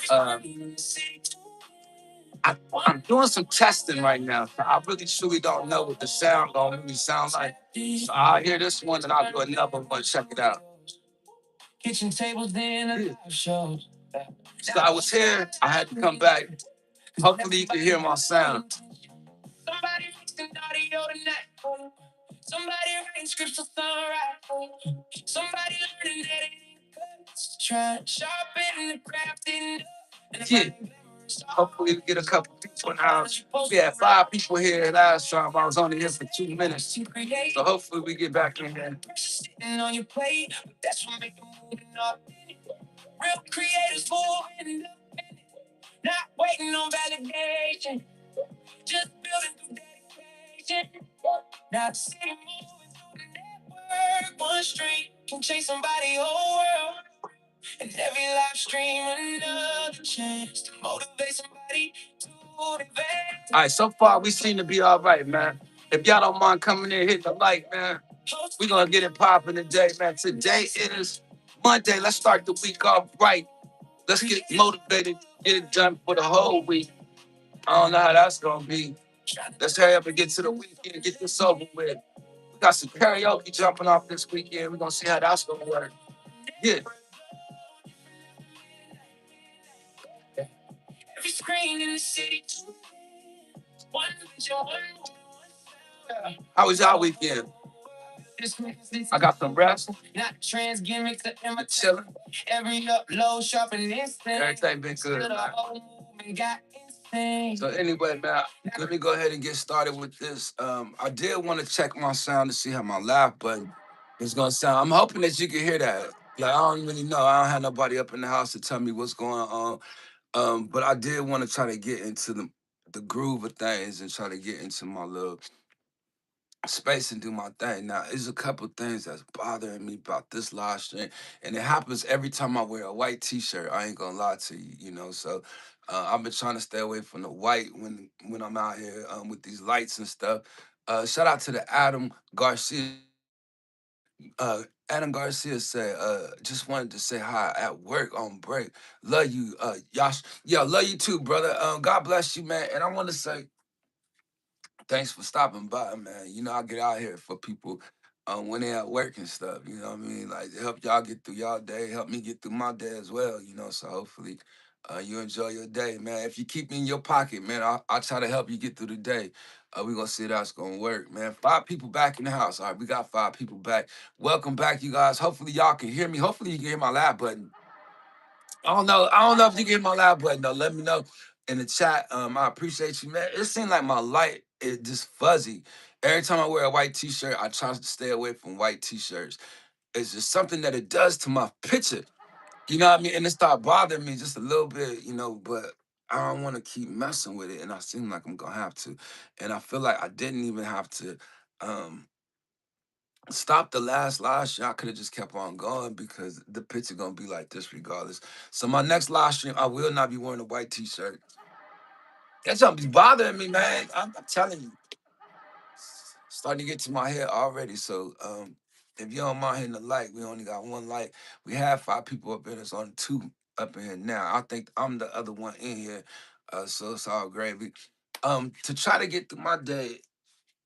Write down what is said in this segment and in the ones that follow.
Uh, I'm doing some testing right now. I really truly don't know what the sound gonna really sound like. So I'll hear this one and I'll do another one. Check it out. Kitchen tables in a live show. So I was here. I had to come back. Hopefully you can hear my sound. Somebody mixing audio tonight. Somebody writing scripts for sunrise. Somebody learning that it ain't cuts. Trying sharpen the craft in. Yeah. Hopefully we get a couple people in the house. We had 5 people here last time. I was only here for 2 minutes. So hopefully we get back in there. Sitting on your plate, that's what make them moving up. Real creators moving up. Not waiting on validation. Just building through dedication. Now the city moving through the network. One street can change somebody's whole world. And every live stream another chance to motivate somebody to advance. All right, so far we seem to be all right, man. If y'all don't mind coming in, hit the like, man. We're gonna get it popping today, man. Today is Monday. Let's start the week off right. Let's get motivated, get it done for the whole week. I don't know how that's gonna be. Let's hurry up and get to the weekend, get this over with. We got some karaoke jumping off this weekend. We're gonna see how that's gonna work. Yeah. Every screen in the city. How was y'all weekend? I got some rest. Not trans gimmicks, chilling. Every upload, sharpen instant. Everything been good. So anyway, man, let me go ahead and get started with this. I did want to check my sound to see how my laugh button is gonna sound. I'm hoping that you can hear that. Like I don't really know. I don't have nobody up in the house to tell me what's going on. But I did want to try to get into the groove of things and try to get into my little space and do my thing. Now, there's a couple things that's bothering me about this live stream, and it happens every time I wear a white T-shirt. I ain't gonna lie to you, you know. So I've been trying to stay away from the white when I'm out here with these lights and stuff. Shout out to the Adam Garcia. Adam Garcia said, just wanted to say hi at work on break. Love you, Yash. Yeah, love you too, brother. God bless you, man. And I want to say thanks for stopping by, man. You know, I get out here for people when they at work and stuff. You know what I mean? Like, to help y'all get through y'all day, help me get through my day as well, you know. So hopefully you enjoy your day, man. If you keep me in your pocket, man, I'll try to help you get through the day. We're going to see how it's going to work, man. 5 people back in the house. All right, we got 5 people back. Welcome back, you guys. Hopefully y'all can hear me. Hopefully you can hear my laugh button. I don't know. I don't know if you can hear my laugh button, though. Let me know in the chat. I appreciate you, man. It seems like my light is just fuzzy. Every time I wear a white T-shirt, I try to stay away from white T-shirts. It's just something that it does to my picture. You know what I mean? And it started bothering me just a little bit, you know, but I don't want to keep messing with it. And I seem like I'm going to have to. And I feel like I didn't even have to stop the last live stream. I could have just kept on going because the picture going to be like this regardless. So my next live stream, I will not be wearing a white T-shirt. That's something bothering me, man. I'm telling you. Starting to get to my head already. So if you don't mind hitting the like, we only got 1 like. We have 5 people up in. There's only 2 up in here now. I think I'm the other one in here. So it's all gravy. To try to get through my day,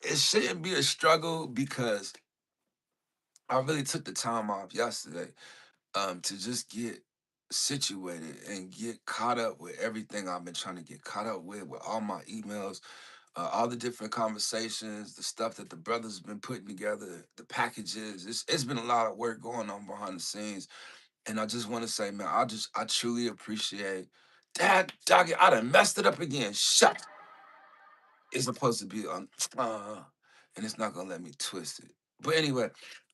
it shouldn't be a struggle because I really took the time off yesterday to just get situated and get caught up with everything I've been trying to get caught up with all my emails, all the different conversations, the stuff that the brothers have been putting together, the packages. It's been a lot of work going on behind the scenes. And I just want to say, man, I truly appreciate Dad, doggy, I done messed it up again. Shut. It's supposed to be on, and it's not gonna let me twist it. But anyway,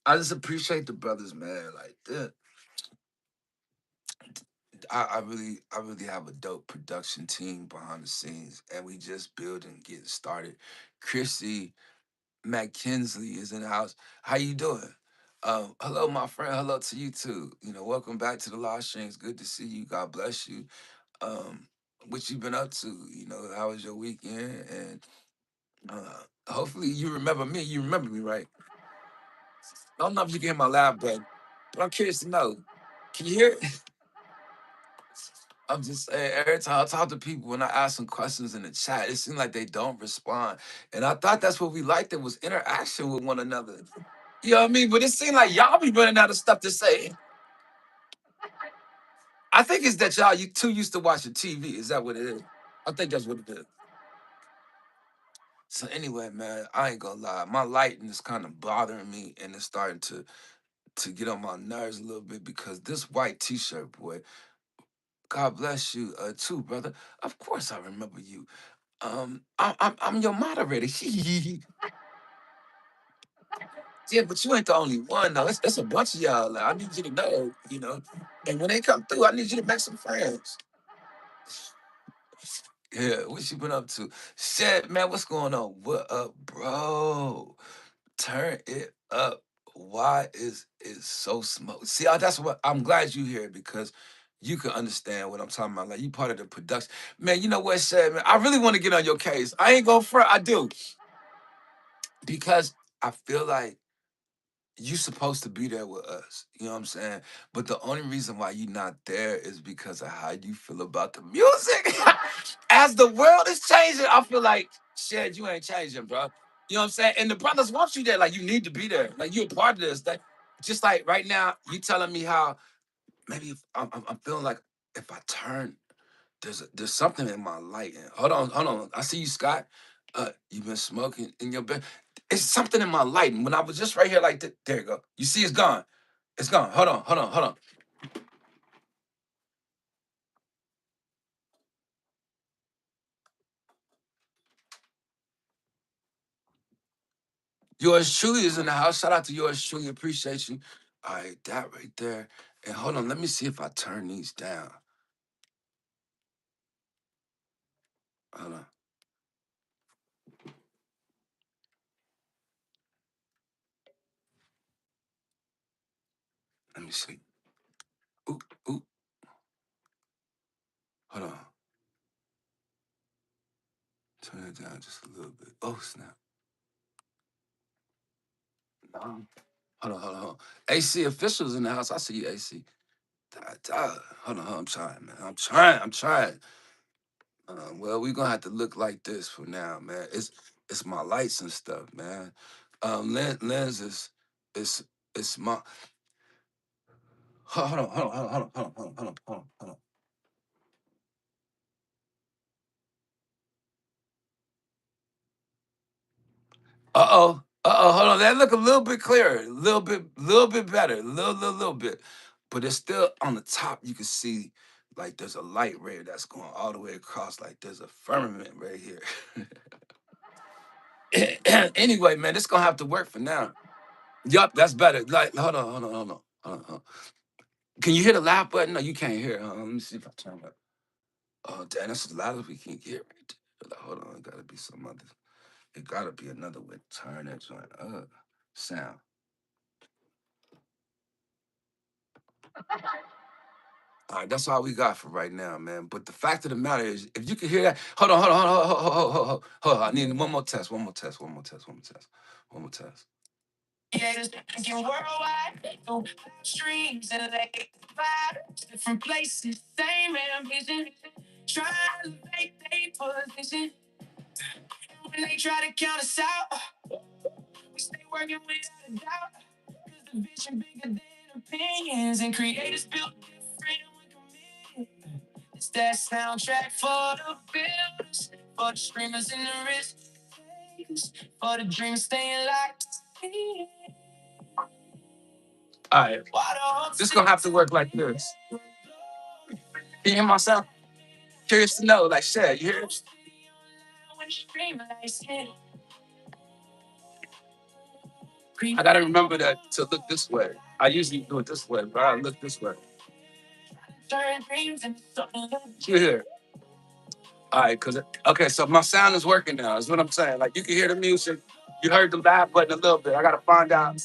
I just appreciate the brothers, man. Like, I really have a dope production team behind the scenes, and we just building, getting started. Chrissy McKinsley is in the house. How you doing? Hello, my friend. Hello to you too. You know, welcome back to the live streams. Good to see you. God bless you. What you been up to? You know, how was your weekend? And hopefully you remember me. You remember me, right? I don't know if you can hear my laugh, but I'm curious to know. Can you hear it? I'm just saying, every time I talk to people, when I ask them questions in the chat, it seems like they don't respond. And I thought that's what we liked. It was interaction with one another. You know what I mean? But it seemed like y'all be running out of stuff to say. I think it's that y'all you too used to watching TV. Is that what it is? I think that's what it is. So anyway, man, I ain't gonna lie. My lighting is kind of bothering me, and it's starting to get on my nerves a little bit because this white T-shirt, boy. God bless you, too, brother. Of course, I remember you. I'm your moderator. Yeah, but you ain't the only one though. It's a bunch of y'all. Like, I need you to know, you know. And when they come through, I need you to make some friends. Yeah, what you been up to? Shit, man, what's going on? What up, bro? Turn it up. Why is it so smoke? See, that's what I'm glad you here because you can understand what I'm talking about. Like you part of the production. Man, you know what, Shed, man? I really want to get on your case. I ain't going front. I do. Because I feel like you supposed to be there with us. You know what I'm saying? But the only reason why you not there is because of how you feel about the music. As the world is changing, I feel like, shit, you ain't changing, bro. You know what I'm saying? And the brothers want you there. Like, you need to be there. Like, you're a part of this. That, just like right now, you telling me how maybe if I'm feeling like if I turn there's something in my light. And hold on. I see you, Scott. You've been smoking in your bed. It's something in my light. And when I was just right here, like there you go. You see, it's gone. It's gone. Hold on. Yours truly is in the house. Shout out to yours truly. Appreciate you. All right, that right there. And hold on, let me see if I turn these down. Hold on. Let me see. Ooh, ooh. Hold on. Turn it down just a little bit. Oh, snap. No. Hold on. AC officials in the house. I see you, AC. Hold on, I'm trying, man. I'm trying. Well, we're gonna have to look like this for now, man. It's my lights and stuff, man. Lens is it's my hold on. Hold on. That look a little bit clearer, a little bit better, little bit. But it's still on the top. You can see like there's a light ray that's going all the way across. Like there's a firmament right here. Anyway, man, this gonna have to work for now. Yup, that's better. Like, hold on. Can you hear the loud button? No, you can't hear it. Let me see if I turn it up. Oh, damn, that's as loud as we can get right there. Like, hold on, it gotta be some other. It gotta be another way to turn that joint up. Sound. All right, that's all we got for right now, man. But the fact of the matter is, if you can hear that, hold on. I need one more test, one more test. Creators thinking worldwide, no streams and like vibes, different places, same ambition. Try to elevate their position. When they try to count us out, we stay working without a doubt. Cause the vision bigger than opinions, and creators build different when committed. It's that soundtrack for the builders, for the streamers and the risk takers, for the dreamers staying locked in. All right. This gonna have to work like this. Can you hear myself? Curious to know, like, shit, you hear it? I gotta remember that to look this way. I usually do it this way, but I look this way. You hear? All right, okay, so my sound is working now. Is what I'm saying. Like, you can hear the music. You heard the laugh button a little bit. I gotta find out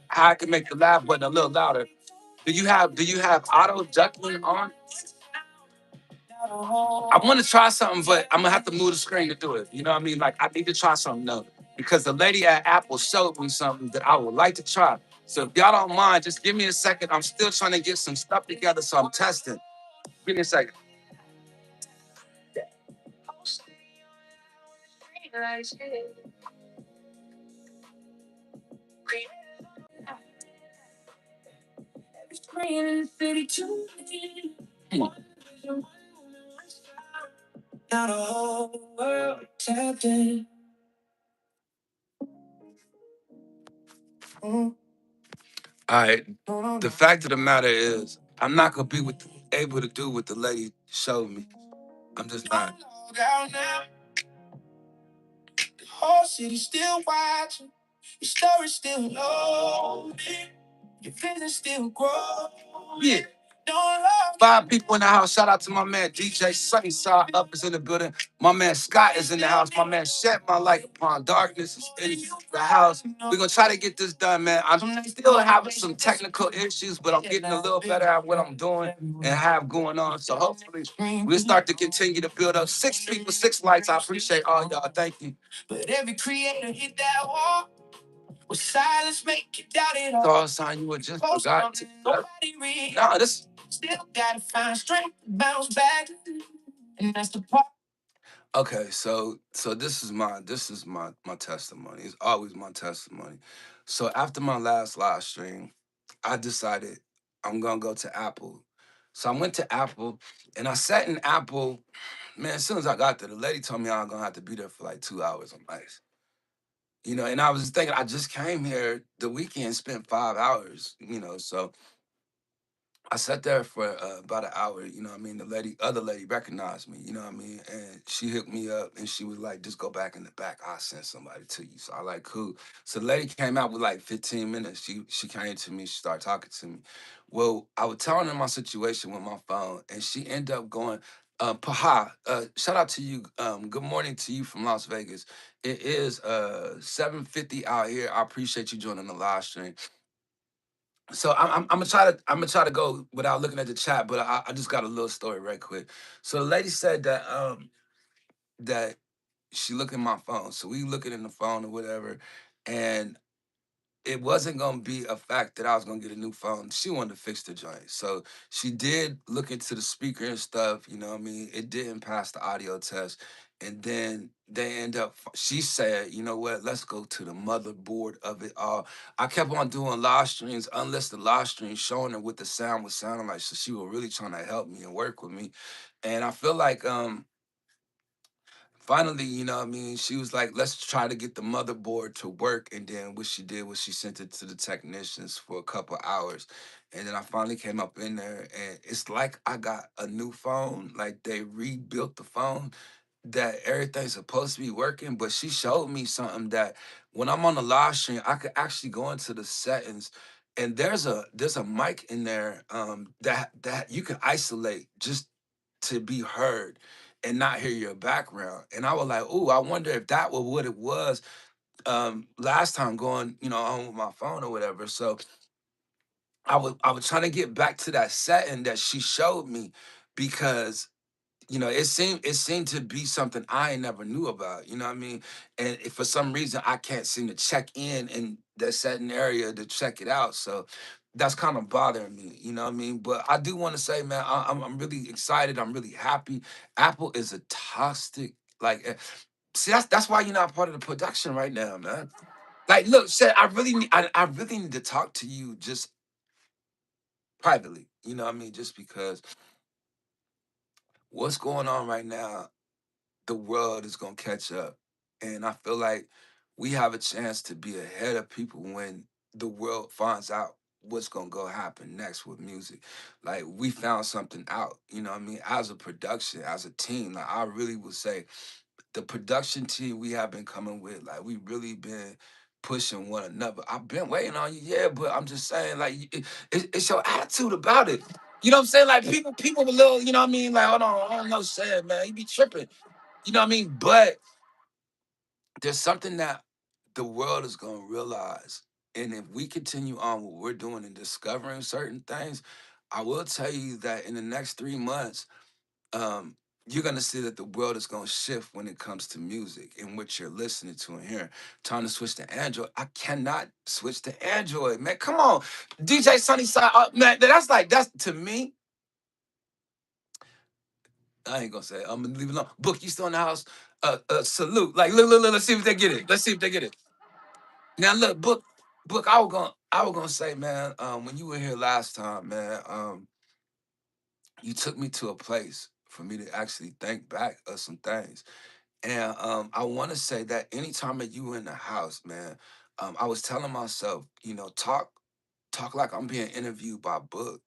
how I can make the laugh button a little louder. Do you have auto ducking on? I want to try something, but I'm gonna have to move the screen to do it. You know what I mean? Like I need to try something though, because the lady at Apple showed me something that I would like to try. So if y'all don't mind, just give me a second. I'm still trying to get some stuff together, so I'm testing. Give me a second. Come on. Now the whole world tapped in. All right. The fact of the matter is, I'm not gonna be able to do what the lady showed me. I'm just not. The whole city still watching. Your story still loading. Your vision still growing. Yeah. Don't love 5 people in the house. Shout out to my man DJ Sunnyside up is in the building. My man Scott is in the house. My man Shed My Light Upon Darkness is in the house. We're gonna try to get this done, man. I'm still having some technical issues, but I'm getting a little better at what I'm doing and have going on. So hopefully we'll start to continue to build up. 6 people, 6 likes. I appreciate all y'all. Thank you. But every creator hit that wall. With silence make you doubt it all. Thought sign you were just forgot to. Nobody read. Nah, this still gotta find strength to bounce back. And that's the part. Okay, so this is my testimony. It's always my testimony. So after my last live stream, I decided I'm gonna go to Apple. So I went to Apple and I sat in Apple. Man, as soon as I got there, the lady told me I was gonna have to be there for like 2 hours. I'm like, and I was thinking I just came here the weekend, spent 5 hours, so I sat there for about an hour, the other lady recognized me, and she hooked me up and she was like, just go back in the back. I'll send somebody to you. So I like, cool. So the lady came out with like 15 minutes. She came to me, she started talking to me. Well, I was telling her my situation with my phone and she ended up going, Paha, shout out to you. Good morning to you from Las Vegas. It is 7:50 out here. I appreciate you joining the live stream. So I'm gonna try to go without looking at the chat, but I just got a little story right quick. So the lady said that she looked at my phone. So we looking in the phone or whatever, and it wasn't gonna be a fact that I was gonna get a new phone. She wanted to fix the joint. So she did look into the speaker and stuff, you know what I mean? It didn't pass the audio test. And then they end up, she said, you know what, let's go to the motherboard of it all. I kept on doing live streams, unlisted live streams, showing her what the sound was sounding like. So she was really trying to help me and work with me. And I feel like finally, she was like, let's try to get the motherboard to work. And then what she did was she sent it to the technicians for a couple hours. And then I finally came up in there and it's like I got a new phone. Like they rebuilt the phone that everything's supposed to be working. But she showed me something that when I'm on the live stream, I could actually go into the settings and there's a mic in there that you can isolate just to be heard and not hear your background. And I was like, "Ooh, I wonder if that was what it was last time going, on with my phone or whatever." So I was trying to get back to that setting that she showed me because it seemed to be something I ain't never knew about, you know what I mean? And if for some reason I can't seem to check in that certain area to check it out. So that's kind of bothering me, you know what I mean? But I do want to say, man, I'm really excited. I'm really happy. Apple is a toxic, see, that's why you're not part of the production right now, man. Like, look, said I really need to talk to you just privately, you know what I mean? Just because what's going on right now, the world is gonna catch up. And I feel like we have a chance to be ahead of people when the world finds out what's gonna go happen next with music. Like we found something out, you know what I mean? As a production, as a team, like I really would say the production team we have been coming with, like we really been pushing one another. I've been waiting on you, yeah, but I'm just saying, like it's your attitude about it. You know what I'm saying? Like people a little, you know what I mean? Like, hold on, I don't know, sad man, you be tripping. You know what I mean? But there's something that the world is going to realize. And if we continue on what we're doing and discovering certain things, I will tell you that in the next 3 months, um, you're going to see that the world is going to shift when it comes to music and what you're listening to and hearing. Trying to switch to Android. I cannot switch to Android, man. Come on. DJ Sunnyside, man, that's to me, I ain't gonna say it. I'm gonna leave it alone. Book, you still in the house? Salute. Like, look, let's see if they get it. Let's see if they get it. Now look, book, I was gonna say, man, when you were here last time, man, you took me to a place for me to actually think back of some things. And I want to say that anytime that you were in the house, man, I was telling myself, talk like I'm being interviewed by Book.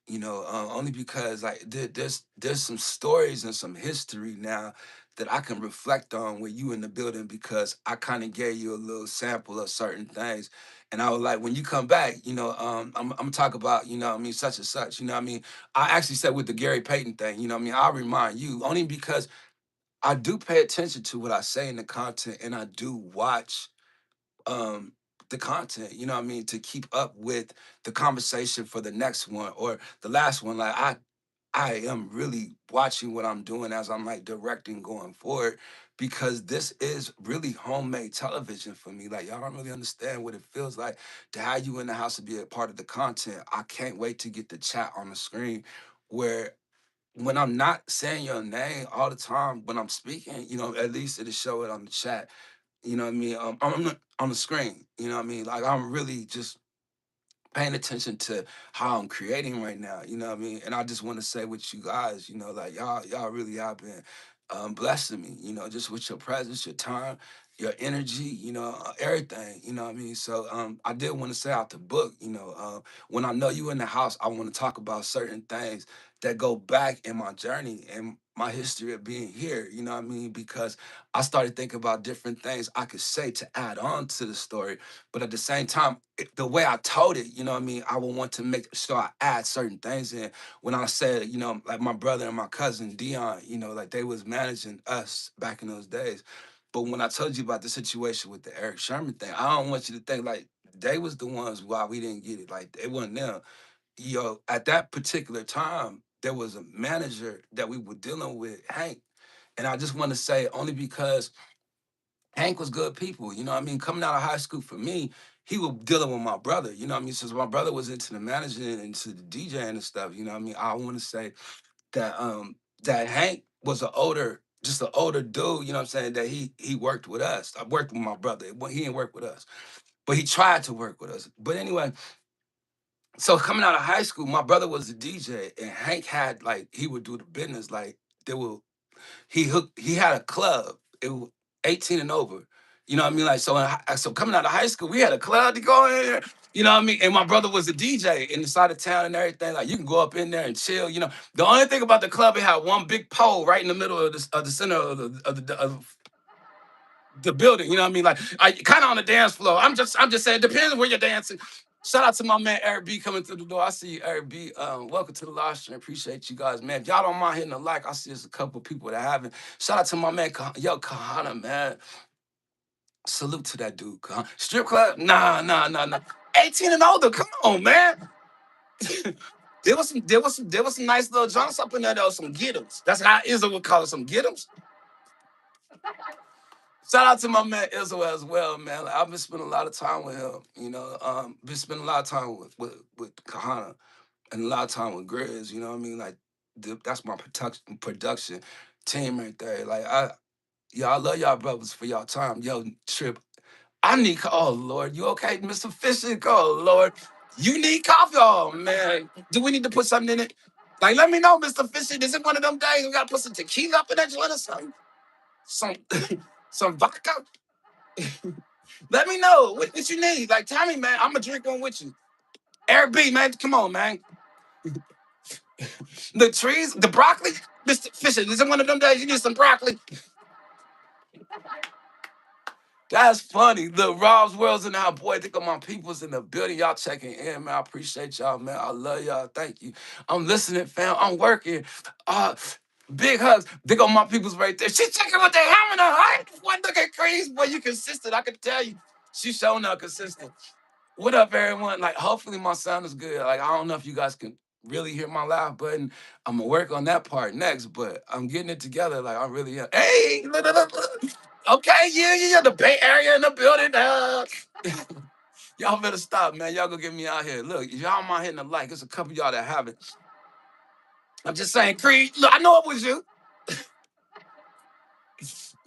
Only because like there's some stories and some history now that I can reflect on when you in the building, because I kind of gave you a little sample of certain things. And I was like, when you come back, I'm gonna talk about, what I mean, such and such, what I mean. I actually said with the Gary Payton thing, what I mean, I'll remind you only because I do pay attention to what I say in the content, and I do watch um the content, what I mean, to keep up with the conversation for the next one or the last one. Like I am really watching what I'm doing as I'm like directing going forward, because this is really homemade television for me. Like, y'all don't really understand what it feels like to have you in the house to be a part of the content. I can't wait to get the chat on the screen where when I'm not saying your name all the time when I'm speaking, at least it'll show it on the chat. You know what I mean? On the screen. You know what I mean? Like, I'm really just paying attention to how I'm creating right now. You know what I mean? And I just want to say with you guys, like y'all really have been blessing me. Just with your presence, your time, your energy. Everything. You know what I mean? So I did want to say out the book. When I know you in the house, I want to talk about certain things that go back in my journey and my history of being here. You know what I mean? Because I started thinking about different things I could say to add on to the story, but at the same time, the way I told it, you know what I mean, I would want to make sure I add certain things in. When I said, like my brother and my cousin Dion, like they was managing us back in those days. But when I told you about the situation with the Eric Sherman thing, I don't want you to think like they was the ones why we didn't get it. Like, it wasn't them. At that particular time, there was a manager that we were dealing with, Hank. And I just want to say, only because Hank was good people, you know what I mean? Coming out of high school for me, he was dealing with my brother, you know what I mean? Since my brother was into the managing and into the DJing and stuff, you know what I mean? I want to say that Hank was just an older dude, you know what I'm saying, that he worked with us. I worked with my brother. He didn't work with us. But he tried to work with us. But anyway, so coming out of high school, my brother was a DJ, and Hank had like he would do the business. Like, there were he had a club. It was 18 and over. You know what I mean? Like, so coming out of high school, we had a club to go in there. You know what I mean? And my brother was a DJ in the side of town and everything. Like, you can go up in there and chill. The only thing about the club, it had one big pole right in the middle of the center of the building. You know what I mean? Like, I kind of on the dance floor. I'm just saying, it depends on where you're dancing. Shout out to my man Eric B coming through the door. I see you, Eric B. Welcome to the live stream. Appreciate you guys, man. If y'all don't mind hitting a like, I see there's a couple people that haven't. Shout out to my man, Kahana, man. Salute to that dude, Kahana. Strip club? Nah, nah, nah, nah. 18 and older, come on, man. There was some nice little joints up in there. There was some get 'ems. That's how Izzo would call it, some get 'ems. Shout out to my man Izzo as well, man. Like, I've been spending a lot of time with him. Been spending a lot of time with Kahana and a lot of time with Grizz. You know what I mean? Like, that's my production team right there. Like, I love y'all brothers for y'all time. Yo, Trip, I need. Oh Lord, you okay, Mr. Fisher? Oh Lord, you need coffee? Oh man, do we need to put something in it? Like, let me know, Mr. Fisher. Is it one of them days we gotta put some tequila up in that joint or something? Some some vodka? Let me know what you need. Like, tell me, man. I'm gonna drink one with you. Eric B, man, come on, man. The trees, the broccoli, Mr. Fisher. Is it one of them days you need some broccoli? That's funny. The Rob's World's in our boy. Think of my people's in the building. Y'all checking in, man. I appreciate y'all, man. I love y'all. Thank you. I'm listening, fam. I'm working. Uh, Big hugs. Think of my people's right there. She checking with the hammer. Right? Boy, look at crazy. Boy, you consistent. I can tell you. She showing up consistent. What up, everyone? Like, hopefully my sound is good. Like, I don't know if you guys can really hear my live button. I'm gonna work on that part next, but I'm getting it together. Like, I really am. Hey, look, look, look, look. Okay, yeah. The Bay Area in the building. Y'all better stop, man. Y'all gonna get me out here. Look, if y'all mind hitting the like, there's a couple of y'all that haven't. I'm just saying, Creed. Look, I know it was you.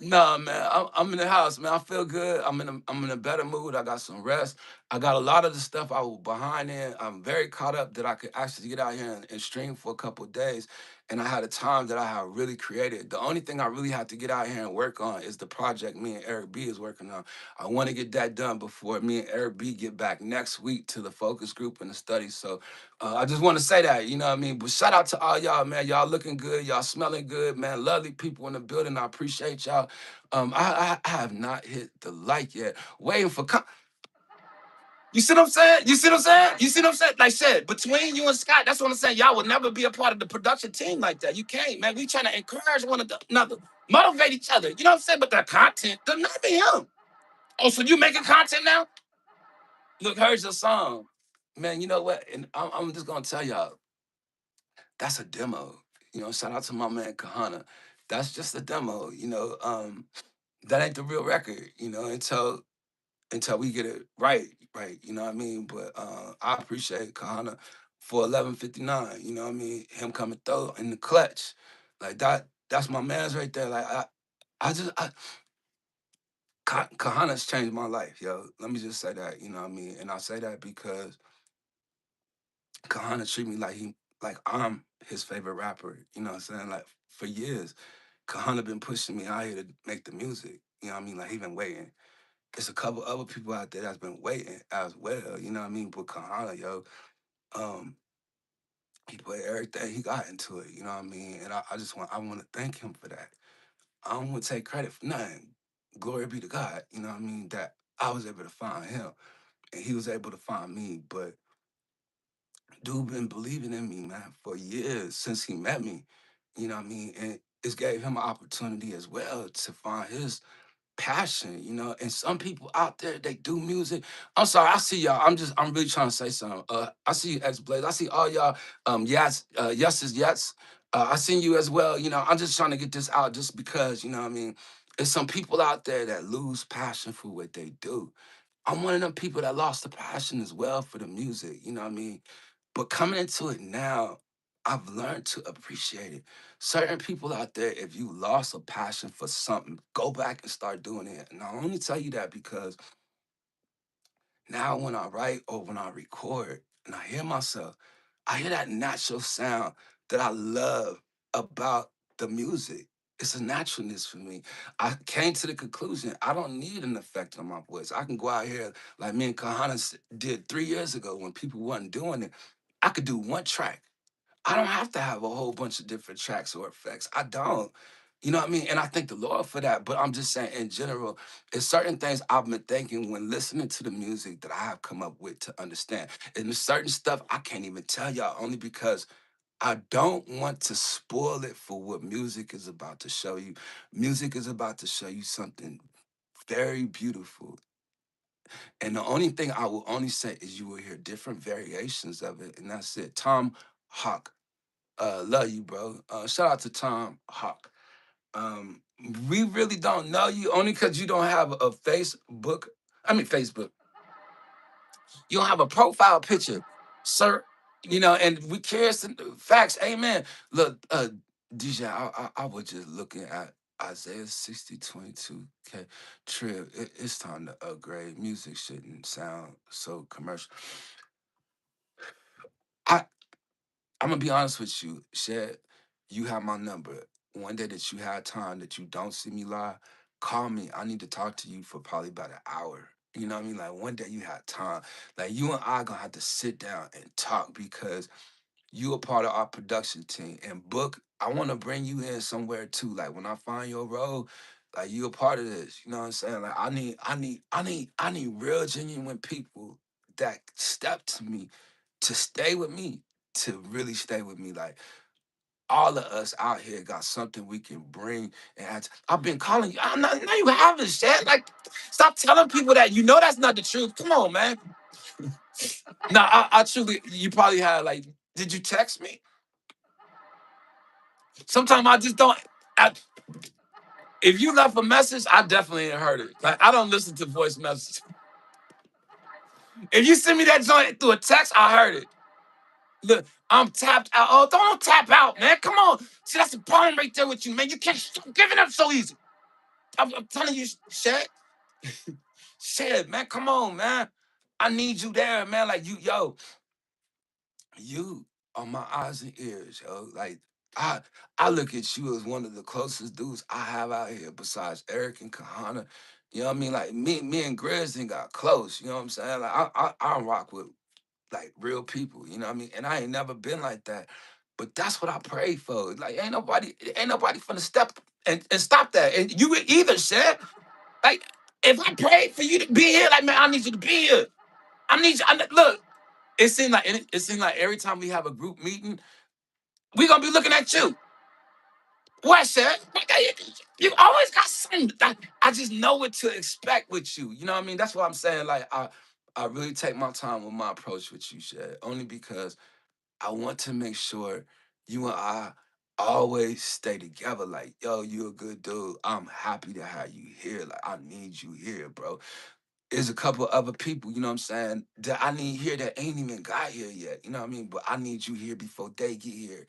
Nah, man, I'm in the house, man. I feel good. I'm in a better mood. I got some rest. I got a lot of the stuff I was behind in. I'm very caught up that I could actually get out here and stream for a couple of days. And I had a time that I had really created. The only thing I really have to get out here and work on is the project me and Eric B is working on. I want to get that done before me and Eric B get back next week to the focus group and the study. So I just want to say that, you know what I mean? But shout out to all y'all, man. Y'all looking good. Y'all smelling good, man. Lovely people in the building. I appreciate y'all. I have not hit the like yet. Waiting for you see what I'm saying? You see what I'm saying? You see what I'm saying? Like I said, between you and Scott, that's what I'm saying. Y'all will never be a part of the production team like that. You can't, man. We trying to encourage one another, motivate each other. You know what I'm saying? But the content does not be him. Oh, so you making content now? Look, here's your song. Man, you know what? And I'm just gonna tell y'all, that's a demo. You know, shout out to my man Kahana. That's just a demo, you know. That ain't the real record, you know, until we get it right, right. You know what I mean? But I appreciate Kahana for 11:59. You know what I mean? Him coming through in the clutch, like that. That's my man's right there. Like Kahana's changed my life, yo. Let me just say that. You know what I mean? And I say that because Kahana treat me like I'm his favorite rapper. You know what I'm saying? Like for years, Kahana been pushing me out here to make the music. You know what I mean? Like he been waiting. There's a couple other people out there that's been waiting as well. You know what I mean? But Kahana, yo, um, he put everything he got into it. You know what I mean? And I want to thank him for that. I don't want to take credit for nothing. Glory be to God. You know what I mean? That I was able to find him, and he was able to find me. But dude been believing in me, man, for years since he met me. You know what I mean? And it's gave him an opportunity as well to find his passion, you know. And some people out there, they do music. I'm sorry, I see y'all. I'm really trying to say something. I see you, X Blaze. I see all y'all. Yes, yes is yes. I seen you as well. You know, I'm just trying to get this out, just because, you know what I mean. There's some people out there that lose passion for what they do. I'm one of them people that lost the passion as well for the music, you know what I mean? But coming into it now, I've learned to appreciate it. Certain people out there, if you lost a passion for something, go back and start doing it. And I only tell you that because now when I write or when I record and I hear myself, I hear that natural sound that I love about the music. It's a naturalness for me. I came to the conclusion I don't need an effect on my voice. I can go out here like me and Kahana did 3 years ago when people wasn't doing it. I could do one track. I don't have to have a whole bunch of different tracks or effects. I don't. You know what I mean? And I thank the Lord for that. But I'm just saying, in general, it's certain things I've been thinking when listening to the music that I have come up with to understand. And there's certain stuff I can't even tell y'all only because I don't want to spoil it for what music is about to show you. Music is about to show you something very beautiful. And the only thing I will only say is you will hear different variations of it. And that's it. Tom Hawk. Love you, bro. Shout out to Tom Hawk. Um, we really don't know you only because you don't have a Facebook. I mean, Facebook. You don't have a profile picture, sir. You know, and we curious to facts. Amen. Look, DJ, I was just looking at Isaiah 60:22. Okay, Trib, it's time to upgrade. Music shouldn't sound so commercial. I I'm gonna be honest with you, Shed. You have my number. One day that you have time that you don't see me live, call me. I need to talk to you for probably about an hour. You know what I mean? Like one day you have time. Like you and I gonna have to sit down and talk because you a part of our production team. And Book, I want to bring you in somewhere too. Like when I find your role, like you a part of this. You know what I'm saying? Like I need real genuine people that step to me to stay with me, to really stay with me. Like all of us out here got something we can bring and add. I've been calling you. I'm not, now you haven't, Shad. Like, stop telling people that. You know that's not the truth. Come on, man. Nah, I truly, you probably had like, did you text me? Sometimes I just don't. I, if you left a message, I definitely ain't heard it. Like, I don't listen to voice messages. If you send me that joint through a text, I heard it. Look, I'm tapped out. Oh, don't tap out, man. Come on. See, that's the problem right there with you, man. You can't stop giving up so easy. I'm telling you, Shaq. Shit, man, come on, man. I need you there, man. Like you are my eyes and ears, yo. Like I I look at you as one of the closest dudes I have out here besides Eric and Kahana. You know what I mean? Like me and Grizz ain't got close. You know what I'm saying? Like I don't rock with like real people. You know what I mean? And I ain't never been like that. But that's what I pray for. Like ain't nobody finna step and stop that. And you either said like if I prayed for you to be here, like man, I need you to be here. I need you. Look, it seemed like every time we have a group meeting, we gonna be looking at you. What, sir? You always got something. I just know what to expect with you. You know what I mean? That's what I'm saying. Like I really take my time with my approach with you, Shed. Only because I want to make sure you and I always stay together. Like, yo, you a good dude. I'm happy to have you here. Like, I need you here, bro. There's a couple other people, you know what I'm saying, that I need here that ain't even got here yet. You know what I mean? But I need you here before they get here.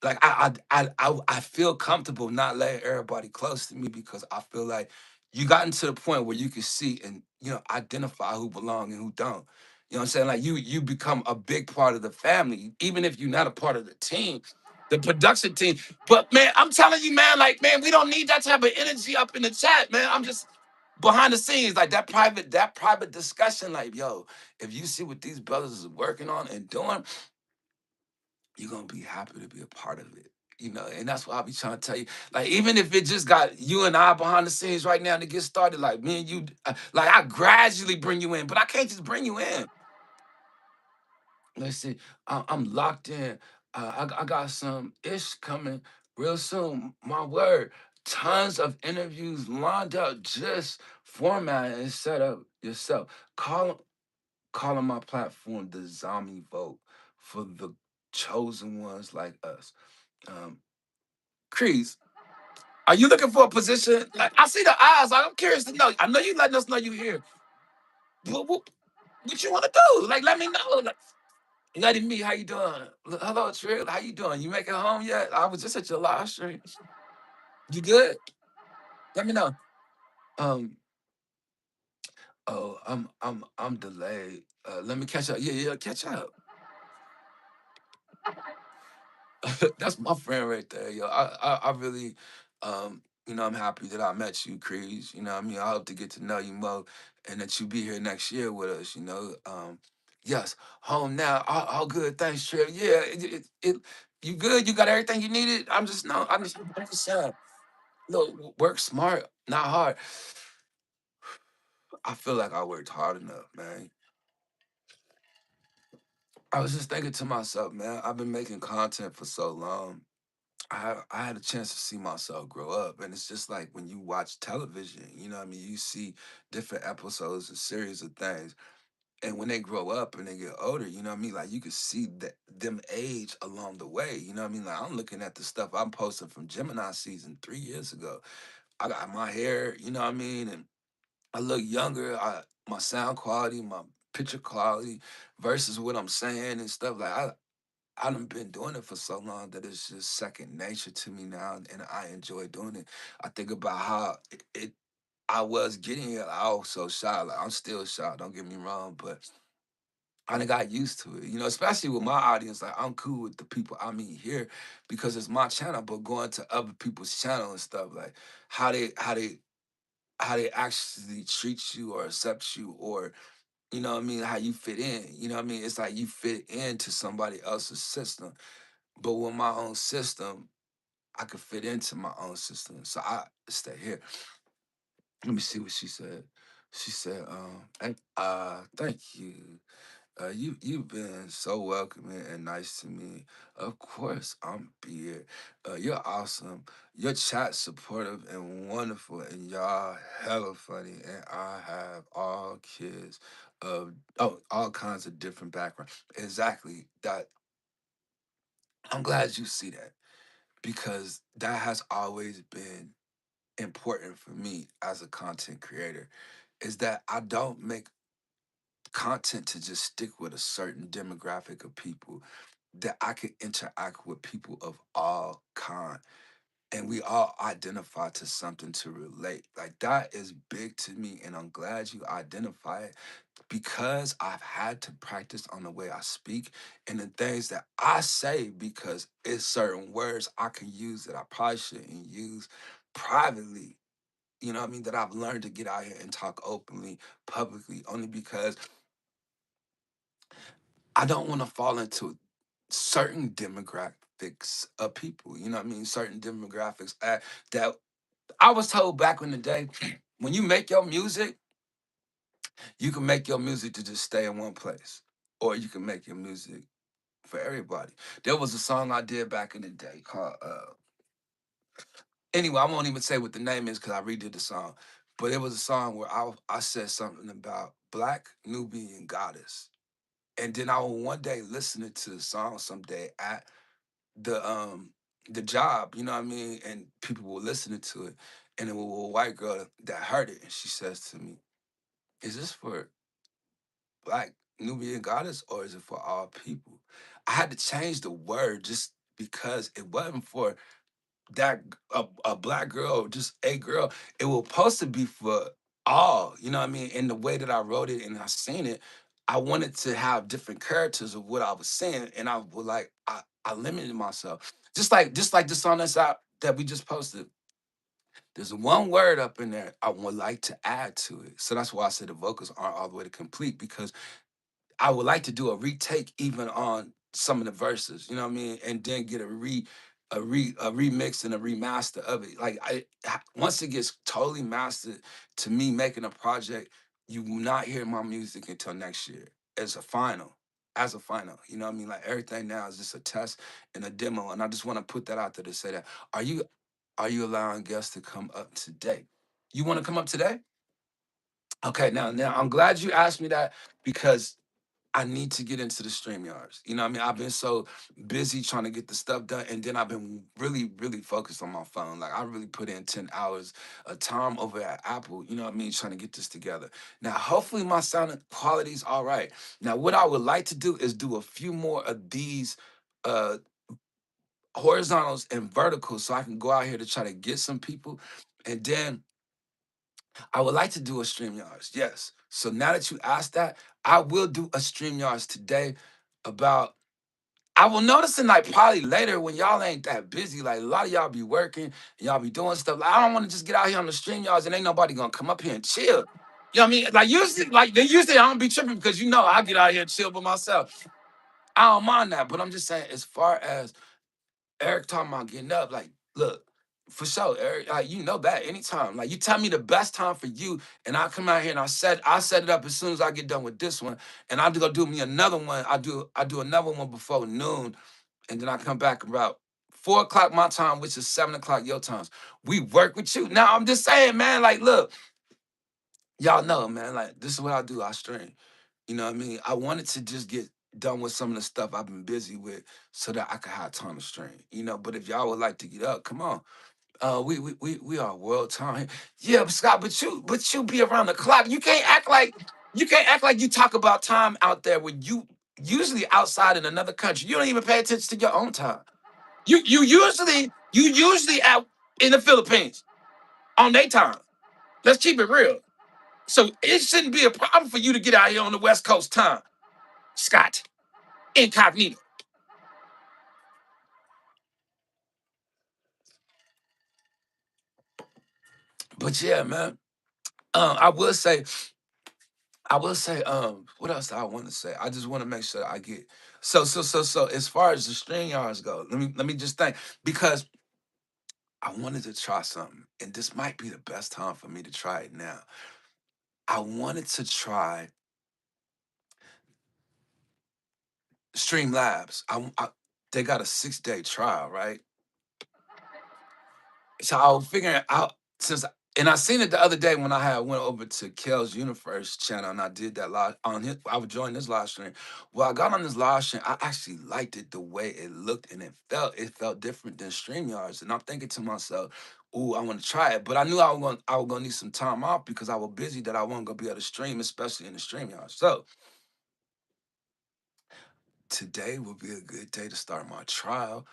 Like I feel comfortable not letting everybody close to me because I feel like you gotten to the point where you can see and identify who belong and who don't. You know what I'm saying? Like you become a big part of the family, even if you're not a part of the team, the production team. But man, I'm telling you, man, like man, we don't need that type of energy up in the chat, man. I'm just behind the scenes, like that private discussion, like yo, if you see what these brothers is working on and doing, you're gonna be happy to be a part of it. And that's what I'll be trying to tell you. Like, even if it just got you and I behind the scenes right now to get started, like me and you, like I gradually bring you in, but I can't just bring you in. Let's see, I'm locked in. I got some ish coming real soon. My word, tons of interviews lined up. Just format and set up yourself. Calling my platform the Zombie Vote for the chosen ones like us. Um, Crease, are you looking for a position? Like I see the eyes. Like, I'm curious to know. I know you letting us know you here. What you want to do? Like, let me know. Like, Lady Me, how you doing? Hello, Trill. How you doing? You make it home yet? I was just at your live stream. You good? Let me know. Um. Oh, I'm delayed. Let me catch up. Yeah, yeah, catch up. That's my friend right there, yo. I really, I'm happy that I met you, Crease. You know what I mean? I hope to get to know you more and that you be here next year with us. Yes, home now. All good. Thanks, Trip. Yeah, you good? You got everything you needed? I'm just saying, look, work smart, not hard. I feel like I worked hard enough, man. I was just thinking to myself, man, I've been making content for so long. I had a chance to see myself grow up, and it's just like when you watch television, you know what I mean? You see different episodes, a series of things, and when they grow up and they get older, you know what I mean? Like you can see that them age along the way, you know what I mean? Like I'm looking at the stuff I'm posting from Gemini season 3 years ago. I got my hair, you know what I mean, and I look younger. My sound quality, my picture quality versus what I'm saying and stuff like I done been doing it for so long that it's just second nature to me now, and I enjoy doing it. I think about how I was getting it. I was so shy. Like I'm still shy. Don't get me wrong, but I done got used to it. Especially with my audience. Like I'm cool with the people I meet here because it's my channel. But going to other people's channel and stuff like how they actually treat you or accept you or what I mean, how you fit in. You know what I mean? It's like you fit into somebody else's system. But with my own system, I could fit into my own system. So I stay here. Let me see what she said. She said, thank you. You've been so welcoming and nice to me. Of course, I'm here. You're awesome. Your chat supportive and wonderful, and y'all hella funny. And I have all kids of all kinds of different backgrounds. Exactly. That I'm glad you see that because that has always been important for me as a content creator is that I don't make content to just stick with a certain demographic of people that I can interact with people of all kind and we all identify to something to relate. Like that is big to me, and I'm glad you identify it because I've had to practice on the way I speak and the things that I say because it's certain words I can use that I probably shouldn't use privately. You know what I mean? That I've learned to get out here and talk openly, publicly, only because I don't want to fall into certain demographics of people. You know what I mean? Certain demographics that I was told back in the day, when you make your music, you can make your music to just stay in one place, or you can make your music for everybody. There was a song I did back in the day called anyway, I won't even say what the name is because I redid the song. But it was a song where I said something about Black Nubian goddess. And then I will one day listening to the song someday at the um the job, you know what I mean? And people were listening to it. And it was a white girl that heard it and she says to me, is this for Black Nubian goddess or is it for all people? I had to change the word just because it wasn't for that a black girl or just a girl. It was supposed to be for all, you know what I mean? In the way that I wrote it and I seen it, I wanted to have different characters of what I was saying, and I was like, I limited myself. Just like the song that's out that we just posted. There's one word up in there I would like to add to it. So that's why I said the vocals aren't all the way to complete because I would like to do a retake even on some of the verses, you know what I mean, and then get a remix and a remaster of it. Like once it gets totally mastered, to me making a project, you will not hear my music until next year as a final. As a final, you know what I mean? Like everything now is just a test and a demo, and I just want to put that out there to say that are you are you allowing guests to come up today? You want to come up today? Okay, now I'm glad you asked me that because I need to get into the stream yards. You know what I mean? I've been so busy trying to get the stuff done. And then I've been really, really focused on my phone. Like I really put in 10 hours of time over at Apple, you know what I mean, trying to get this together. Now, hopefully my sound quality is all right. Now, what I would like to do is do a few more of these uh horizontals and verticals so I can go out here to try to get some people. And then I would like to do a StreamYards, yes. So now that you asked that, I will do a StreamYards today about I will notice it like probably later when y'all ain't that busy. Like a lot of y'all be working and y'all be doing stuff. Like, I don't want to just get out here on the StreamYards and ain't nobody gonna come up here and chill. You know what I mean? Like usually I don't be tripping because you know I get out here and chill by myself. I don't mind that, but I'm just saying as far as Eric talking about getting up, like, look, for sure, Eric, like you know that anytime. Like you tell me the best time for you, and I come out here and I set it up as soon as I get done with this one, and I go do me another one. I do another one before noon, and then I come back about 4 o'clock my time, which is 7 o'clock your times. We work with you. Now I'm just saying, man, like, look, y'all know, man, like this is what I do. I stream. You know what I mean? I wanted to just get done with some of the stuff I've been busy with so that I could have time to stream. You know, but if y'all would like to get up, come on. We are world time. Yeah, but Scott, but you be around the clock. You can't act like you talk about time out there when you usually outside in another country. You don't even pay attention to your own time. You usually out in the Philippines on their time. Let's keep it real. So it shouldn't be a problem for you to get out here on the West Coast time, Scott. Incognito. But yeah, man. I will say, what else do I want to say? I just want to make sure I get so as far as the string yards go, let me just think because I wanted to try something, and this might be the best time for me to try it now. I wanted to try Stream Labs. They got a 6-day trial, right? So I was figuring out since and I seen it the other day when went over to Kel's Universe channel and I did that live on his I would join this live stream. Well, I got on this live stream, I actually liked it the way it looked and it felt different than StreamYards. And I'm thinking to myself, ooh, I want to try it. But I knew I was gonna need some time off because I was busy that I wasn't gonna be able to stream, especially in the StreamYard. So today will be a good day to start my trial.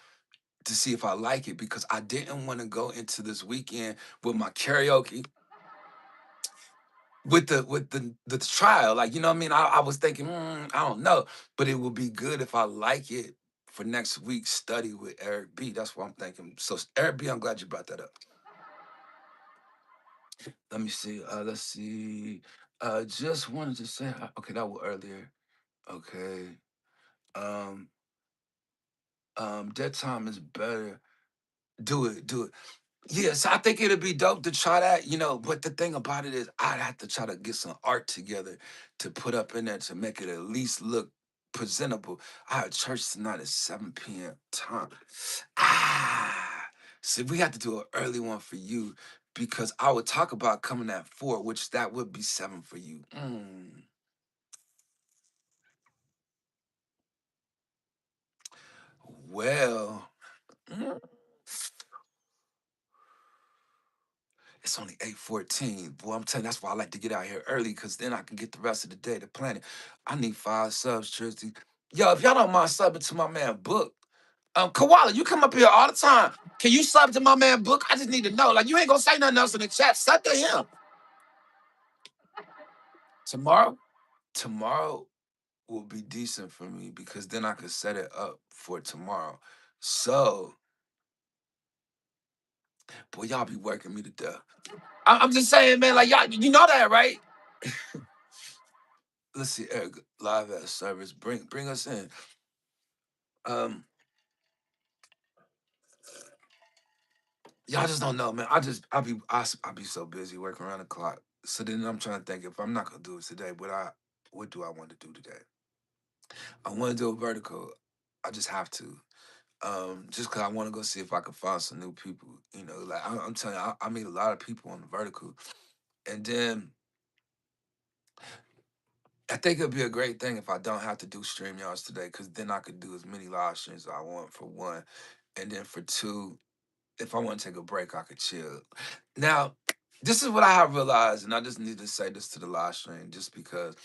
to see if I like it, because I didn't want to go into this weekend with my karaoke with the trial. Like, you know what I mean? I was thinking, I don't know, but it would be good if I like it for next week's study with Eric B. That's what I'm thinking. So Eric B, I'm glad you brought that up. Let me see. Let's see. Just wanted to say, okay, that was earlier. Okay. Um, Dead time is better. Do it, do it. Yes, I think it'd be dope to try that, but the thing about it is I'd have to try to get some art together to put up in there to make it at least look presentable. I have church tonight at 7 p.m. time. See, we have to do an early one for you, because I would talk about coming at 4, which that would be 7 for you. Well, mm, it's only 8:14. Boy, I'm telling you, that's why I like to get out here early, because then I can get the rest of the day to plan it. I need 5 subs, Tristy. Yo, if y'all don't mind subbing to my man Book, Koala, you come up here all the time. Can you sub to my man Book? I just need to know. Like, you ain't gonna say nothing else in the chat. Sub to him. Tomorrow? Tomorrow will be decent for me, because then I can set it up for tomorrow. So, boy, y'all be working me to death. I'm just saying, man, like, y'all, you know that, right? Let's see, Eric, live at service. Bring us in. Um, y'all just don't know, man. I be so busy working around the clock. So then I'm trying to think, if I'm not gonna do it today, what do I want to do today? I want to do a vertical. I just have to. Just cause I want to go see if I can find some new people. Like I'm telling you, I meet a lot of people on the vertical, and then I think it'd be a great thing if I don't have to do StreamYards today, because then I could do as many live streams as I want, for one, and then for two, if I want to take a break, I could chill. Now, this is what I have realized, and I just need to say this to the live stream, just because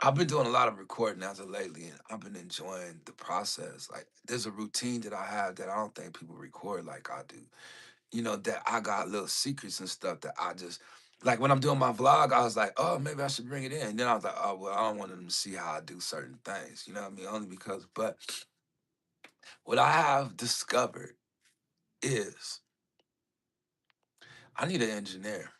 I've been doing a lot of recording as of lately, and I've been enjoying the process. Like, there's a routine that I have that I don't think people record like I do. That I got little secrets and stuff that I just, like, when I'm doing my vlog, I was like, oh, maybe I should bring it in. And then I was like, oh, well, I don't want them to see how I do certain things. You know what I mean? Only because, but what I have discovered is I need an engineer.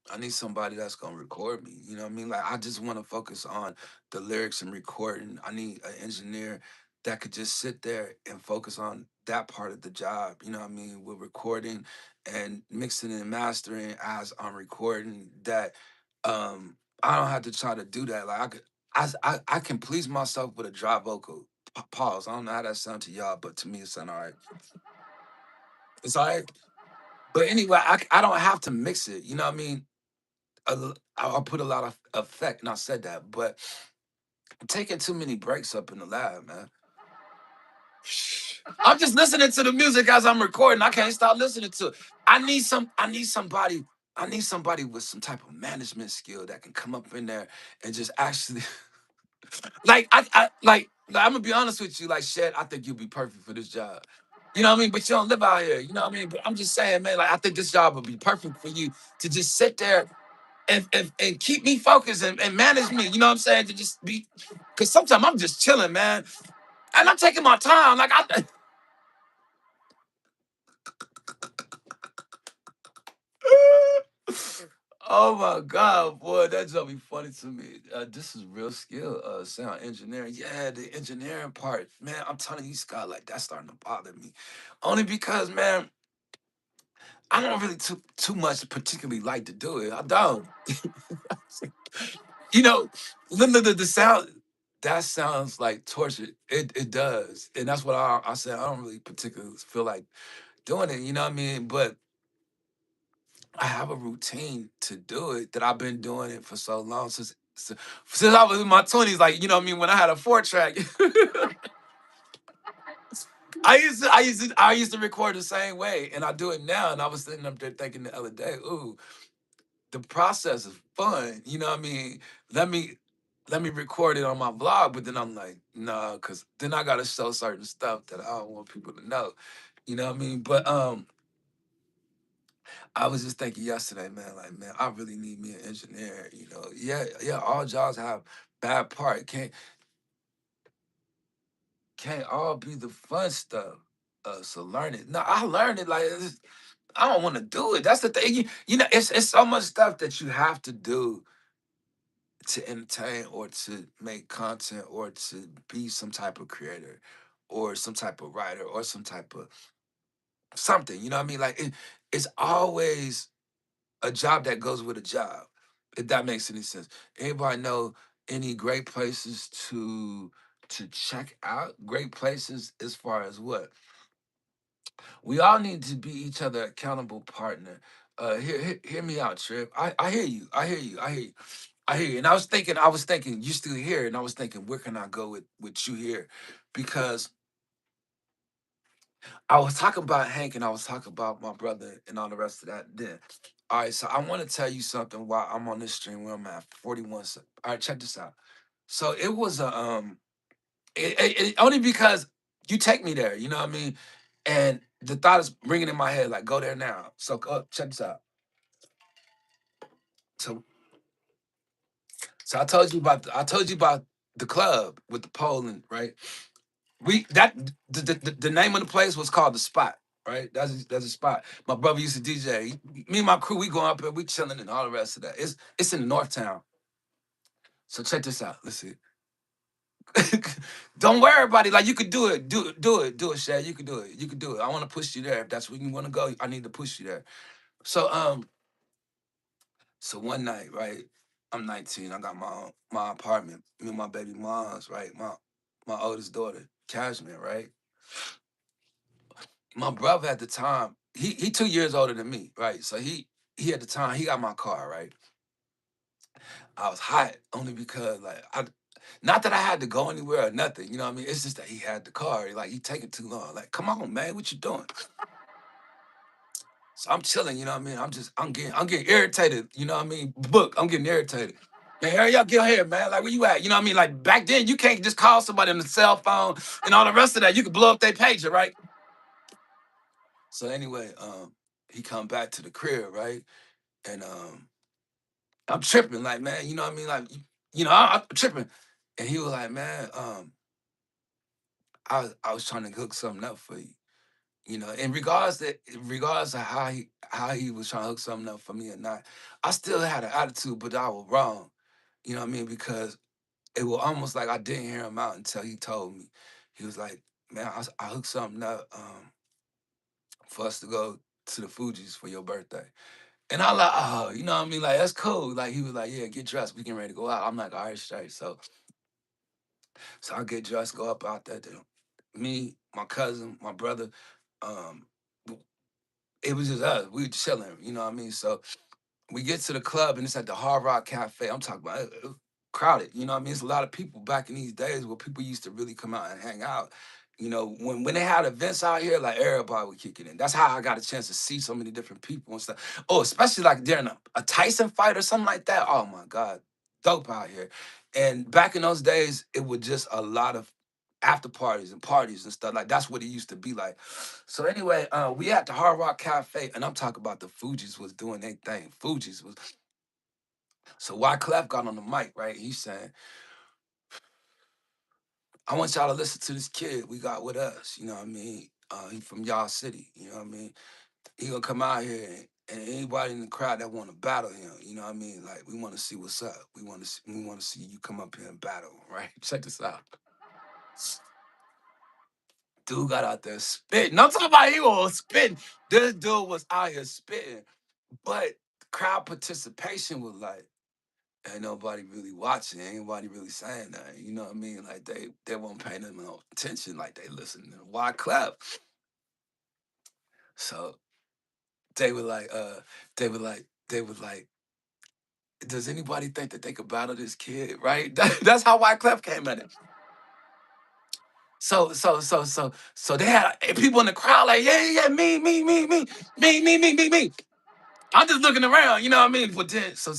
I need somebody that's gonna record me. You know what I mean? Like, I just want to focus on the lyrics and recording. I need an engineer that could just sit there and focus on that part of the job. You know what I mean? With recording and mixing and mastering as I'm recording. That I don't have to try to do that. Like, I can please myself with a dry vocal. Pause. I don't know how that sounds to y'all, but to me it sounds all right. It's all right. But anyway, I don't have to mix it. You know what I mean? I'll put a lot of effect, and I said that, but I'm taking too many breaks up in the lab, man. I'm just listening to the music as I'm recording. I can't stop listening to it. I need somebody with some type of management skill that can come up in there and just actually, I'm gonna be honest with you, like, Shed, I think you'll be perfect for this job. You know what I mean? But you don't live out here. You know what I mean? But I'm just saying, man, like, I think this job would be perfect for you to just sit there and keep me focused and manage me. You know what I'm saying? To just be, because sometimes I'm just chilling, man, and I'm taking my time. Like, oh my God, boy, that's gonna be funny to me. This is real skill, sound engineering. Yeah, the engineering part, man. I'm telling you, Scott, like, that's starting to bother me, only because, man, I don't really too much particularly like to do it. I don't. You know, the sound, that sounds like torture. It does, and that's what I said. I don't really particularly feel like doing it. You know what I mean? But I have a routine to do it that I've been doing it for so long, since I was in my 20s. Like, you know what I mean? When I had a 4 track, I used to record the same way, and I do it now. And I was sitting up there thinking the other day, ooh, the process is fun. You know what I mean? Let me. let me record it on my vlog. But then I'm like, nah, because then I gotta show certain stuff that I don't want people to know. You know what I mean? But I was just thinking yesterday, man, like, man, I really need me an engineer. You know, yeah, all jobs have bad part. Can't all be the fun stuff. So learn it. No, I learned it I don't want to do it. That's the thing. You know, it's so much stuff that you have to do to entertain or to make content or to be some type of creator or some type of writer or some type of something. You know what I mean? Like it's always a job that goes with a job. If that makes any sense. Anybody know any great places to check out? Great places as far as what? We all need to be each other accountable partner. Hear me out, Trip. I hear you. I hear you. I hear you. I hear you. And I was thinking, you still here, and I was thinking, where can I go with you here? Because I was talking about Hank and I was talking about my brother and all the rest of that then. All right, so I want to tell you something while I'm on this stream where I'm at 41. All right, check this out. So it was a only because you take me there, you know what I mean? And the thought is ringing in my head, like, go there now. So check this out. So I told you about the club with the pole and right. We that the name of the place was called the Spot, right? That's a spot. My brother used to DJ. Me and my crew, we going up there, we chilling and all the rest of that. It's in the North Town. So check this out. Let's see. Don't worry about it. Like you could do it. Do it, Shad. You could do it. You could do it. I want to push you there. If that's where you want to go, I need to push you there. So so one night, right? I'm 19. I got my apartment. Me and my baby mom's, right? My oldest daughter, Cashmere, right? My brother at the time, he 2 years older than me, right? So he at the time he got my car, right? I was hot only because like I not that I had to go anywhere or nothing, you know what I mean? It's just that he had the car. Like he taking too long. Like, come on, man, what you doing? So I'm chilling, you know what I mean? I'm getting irritated, you know what I mean? Book, I'm getting irritated. Man, hurry up, get here, man. Like, where you at? You know what I mean? Like back then, you can't just call somebody on the cell phone and all the rest of that. You could blow up their pager, right? So anyway, he come back to the crib, right? And I'm tripping, like, man, you know what I mean? Like, I'm tripping. And he was like, man, I was trying to hook something up for you. You know, in regards to how he was trying to hook something up for me or not, I still had an attitude, but I was wrong. You know what I mean? Because it was almost like I didn't hear him out until he told me. He was like, man, I hooked something up for us to go to the Fuji's for your birthday. And I like, oh, you know what I mean? Like, that's cool. Like, he was like, yeah, get dressed. We getting ready to go out. I'm like, all right, straight. So I get dressed, go up out there. Me, my cousin, my brother, um, it was just us. We were chilling, you know what I mean? So we get to the club and it's at the Hard Rock Cafe. I'm talking about it crowded. You know what I mean? It's a lot of people back in these days where people used to really come out and hang out. You know, when they had events out here, like everybody would kick it in. That's how I got a chance to see so many different people and stuff. Oh, especially like during a Tyson fight or something like that. Oh my God, dope out here. And back in those days, it was just a lot of after parties and stuff. Like that's what it used to be like. So anyway, we at the Hard Rock Cafe, and I'm talking about the Fugees was doing their thing. Fugees was so Wyclef got on the mic, right? He's saying, I want y'all to listen to this kid we got with us. You know what I mean? He from y'all city. You know what I mean? He gonna come out here and anybody in the crowd that want to battle him. You know what I mean? Like we want to see what's up. We want to see you come up here and battle, right? Check this out. Dude got out there spitting. I'm talking about he was spitting. This dude was out here spitting, but crowd participation was like. Ain't nobody really watching, ain't nobody really saying that. You know what I mean? Like they won't pay them no attention, like they listening to why clap. So they were like, they were like, does anybody think that they could battle this kid? Right? That's how White Clef came at it. So they had people in the crowd like, yeah, me. I'm just looking around, you know what I mean? But then so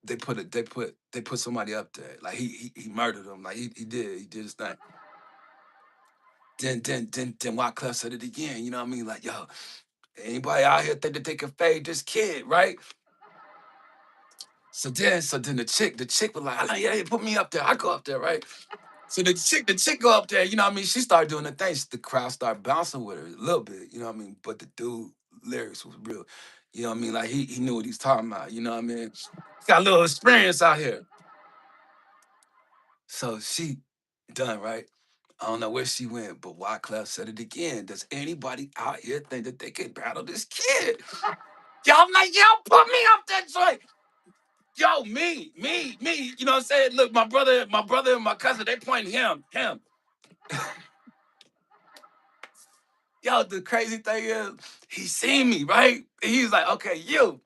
they put somebody up there. Like he murdered him. Like he did his thing. Then Wyclef said it again. You know what I mean? Like, yo, anybody out here think that they can fade this kid, right? So then the chick was like, oh, yeah, put me up there. I go up there, right? So the chick go up there, you know what I mean? She started doing the thing. The crowd started bouncing with her a little bit, you know what I mean? But the dude lyrics was real. You know what I mean? Like he knew what he's talking about, you know what I mean? Got a little experience out here. So she done, right? I don't know where she went, but Wyclef said it again. Does anybody out here think that they can battle this kid? Yo, I'm like, yo, put me up that joint. Yo, me. You know what I'm saying? Look, my brother and my cousin, they pointing him. Yo, the crazy thing is, he seen me, right? And he's like, okay, you,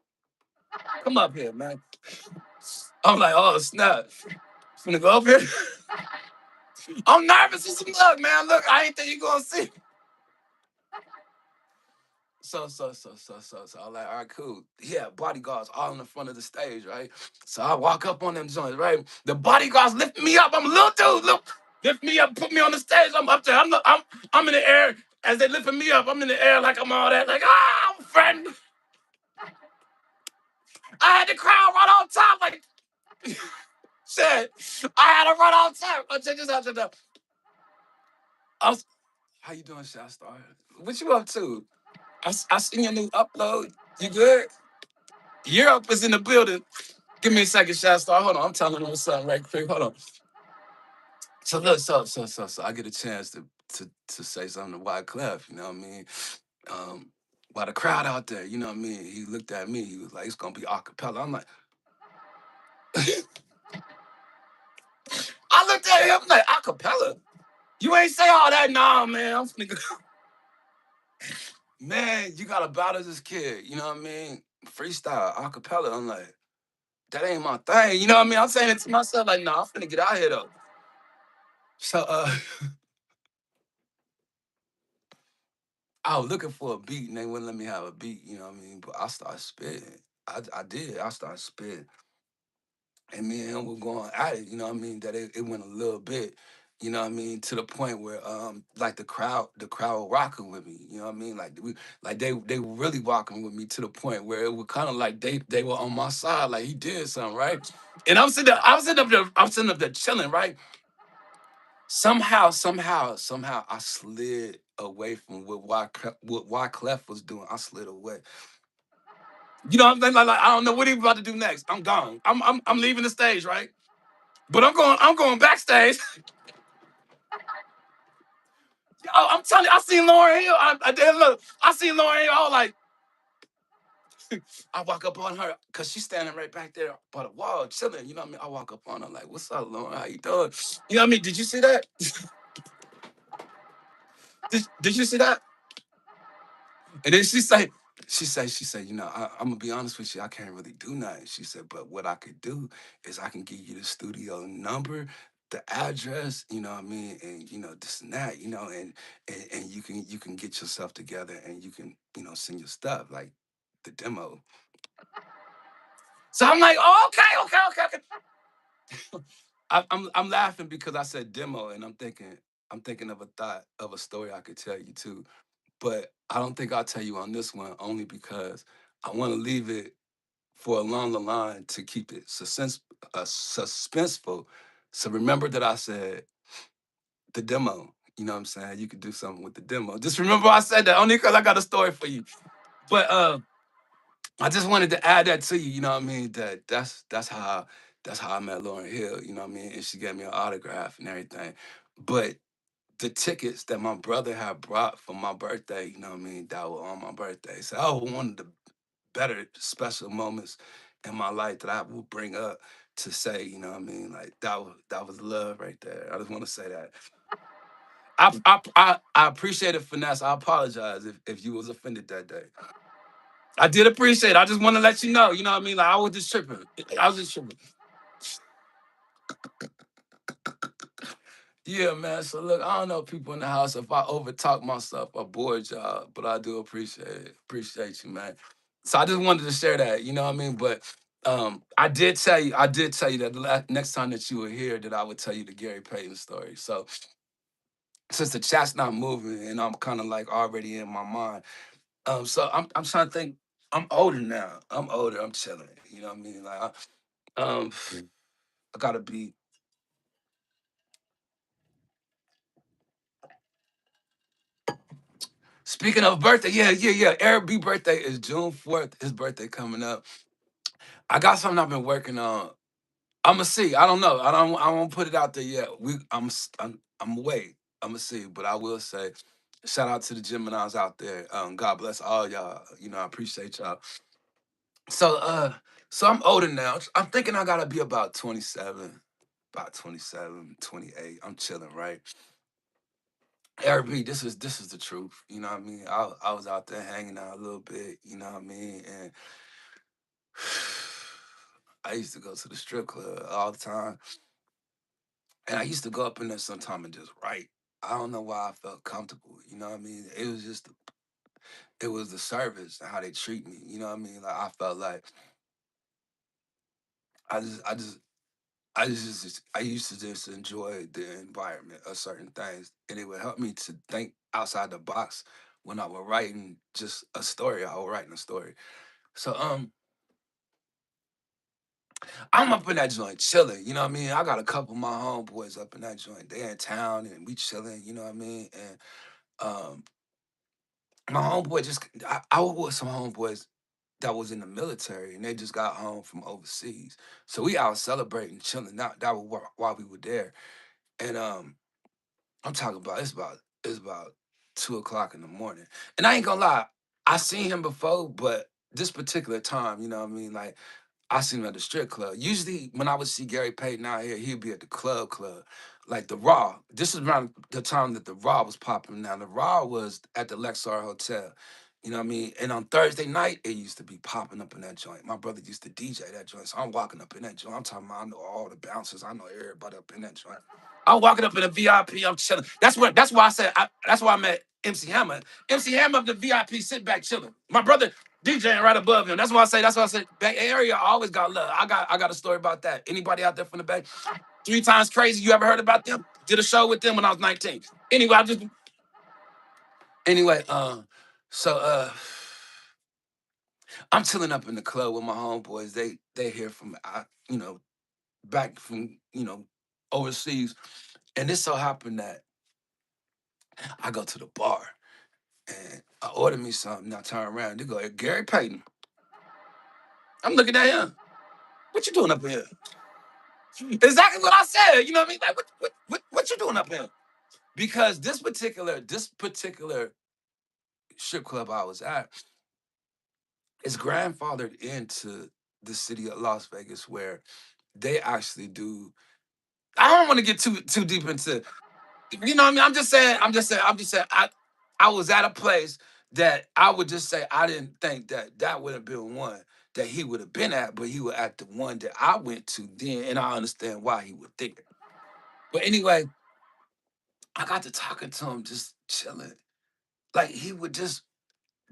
come up here, man. I'm like, oh, snap. Finna go up here. I'm nervous as fuck, man. Look, I ain't think you gonna see. So I'm like, all right, cool. Yeah, bodyguards all in the front of the stage, right? So I walk up on them joints, right? The bodyguards lift me up. I'm a little dude, look, lift me up, put me on the stage. I'm up there. I'm in the air. As they lifting me up, I'm in the air like I'm all that, like, I'm friend. I had the crowd right on top, like shit. I had to run on top. Check this out, check this out. How you doing, Shot Star? What you up to? I seen your new upload. You good? Europe is in the building. Give me a second, Shot Star. Hold on, I'm telling them something right quick. Hold on. So look, so I get a chance to say something to Wyclef, you know what I mean? By the crowd out there, you know what I mean? He looked at me, he was like, it's gonna be a cappella. I'm like, I looked at him like, a cappella? You ain't say all that, nah, man. I'm finna go. Man, you gotta battle this kid, you know what I mean? Freestyle, acapella. I'm like, that ain't my thing, you know what I mean? I'm saying it to myself, like, nah, I'm finna get out here though. So I was looking for a beat and they wouldn't let me have a beat, you know what I mean? But I started spitting. I did. I started spitting. And me and him were going at it, you know what I mean? That it went a little bit, you know what I mean, to the point where like the crowd were rocking with me, you know what I mean? They were really rocking with me to the point where it was kind of like they were on my side, like he did something, right? And I'm sitting up there chilling, right? Somehow I slid away from what Wyclef was doing. I slid away. You know what I'm saying? Like I don't know what he about to do next. I'm gone. I'm leaving the stage, right? But I'm going backstage. I'm telling you, I seen Lauren Hill. I seen Lauren Hill. I was like, I walk up on her because she's standing right back there by the wall, chilling. You know what I mean? I walk up on her like, what's up, Lauren? How you doing? You know what I mean? Did you see that? Did you see that? And then she said, you know, I'm gonna be honest with you, I can't really do nothing. She said, but what I could do is I can give you the studio number, the address, you know what I mean, and you know, this and that, you know, and you can get yourself together and you can, you know, send your stuff, like the demo. So I'm like, oh, okay. I'm laughing because I said demo and I'm thinking of a thought of a story I could tell you too. But I don't think I'll tell you on this one only because I want to leave it for along the line to keep it suspenseful. So remember that I said the demo. You know what I'm saying? You could do something with the demo. Just remember I said that only because I got a story for you. But I just wanted to add that to you. You know what I mean? That's how I met Lauren Hill. You know what I mean? And she gave me an autograph and everything. But the tickets that my brother had brought for my birthday, you know what I mean, that were on my birthday. So that was one of the better special moments in my life that I will bring up to say, you know what I mean, like that was love right there. I just want to say that. I appreciate it, Finesse. I apologize if you was offended that day. I did appreciate it. I just want to let you know, you know what I mean? Like I was just tripping. I was just tripping. Yeah, man. So look, I don't know people in the house if I overtalk myself or bored y'all, but I do appreciate it. Appreciate you, man. So I just wanted to share that, you know what I mean? But I did tell you that next time that you were here that I would tell you the Gary Payton story. So since the chat's not moving and I'm kind of like already in my mind, so I'm trying to think. I'm older now. I'm older. I'm chilling. You know what I mean? Like, I gotta be. Speaking of birthday, yeah. Eric B birthday is June 4th. His birthday coming up. I got something I've been working on. I'ma see. I don't know. I won't put it out there yet. I'm wait. I'ma see. But I will say, shout out to the Geminis out there. God bless all y'all. You know, I appreciate y'all. So so I'm older now. I'm thinking I gotta be about 27. About 27, 28. I'm chilling, right? RB, this is the truth. You know what I mean? I was out there hanging out a little bit, you know what I mean? And I used to go to the strip club all the time. And I used to go up in there sometime and just write. I don't know why I felt comfortable. You know what I mean? It was the service and how they treat me. You know what I mean? Like I felt like I just I just I used to just enjoy the environment of certain things, and it would help me to think outside the box when I was writing just a story. I was writing a story. So I'm up in that joint chilling. You know what I mean? I got a couple of my homeboys up in that joint. They in town and we chilling. You know what I mean? And um, my homeboy I was with some homeboys that was in the military and they just got home from overseas. So we out celebrating, chilling. That was while we were there. And I'm talking about it's about 2 o'clock in the morning. And I ain't gonna lie, I seen him before, but this particular time, you know what I mean? Like I seen him at the strip club. Usually when I would see Gary Payton out here, he'd be at the club. Like the Raw. This is around the time that the Raw was popping. Now the Raw was at the Lexar Hotel. You know what I mean? And on Thursday night, it used to be popping up in that joint. My brother used to DJ that joint. So I'm walking up in that joint. I'm talking about I know all the bouncers. I know everybody up in that joint. I'm walking up in a VIP. I'm chilling. That's why I said. That's why I met MC Hammer. MC Hammer up the VIP, sit back chilling. My brother DJing right above him. That's why I say. That's why I said. Bay Area always got love. I got a story about that. Anybody out there from the Bay? 3 times crazy. You ever heard about them? Did a show with them when I was 19. Anyway, anyway. So I'm chilling up in the club with my homeboys. They here from back from overseas, and this so happened that I go to the bar. And I ordered me something. I turn around. They go, "Hey, Gary Payton." I'm looking at him. What you doing up here? Exactly what I said. You know what I mean? Like, what you doing up here? Because this particular strip club I was at is grandfathered into the city of Las Vegas, where they actually do. I don't want to get too deep into. You know what I mean? I'm just saying. I was at a place that I would just say I didn't think that would have been one that he would have been at, but he was at the one that I went to then, and I understand why he would think it. But anyway, I got to talking to him, just chilling. Like he was just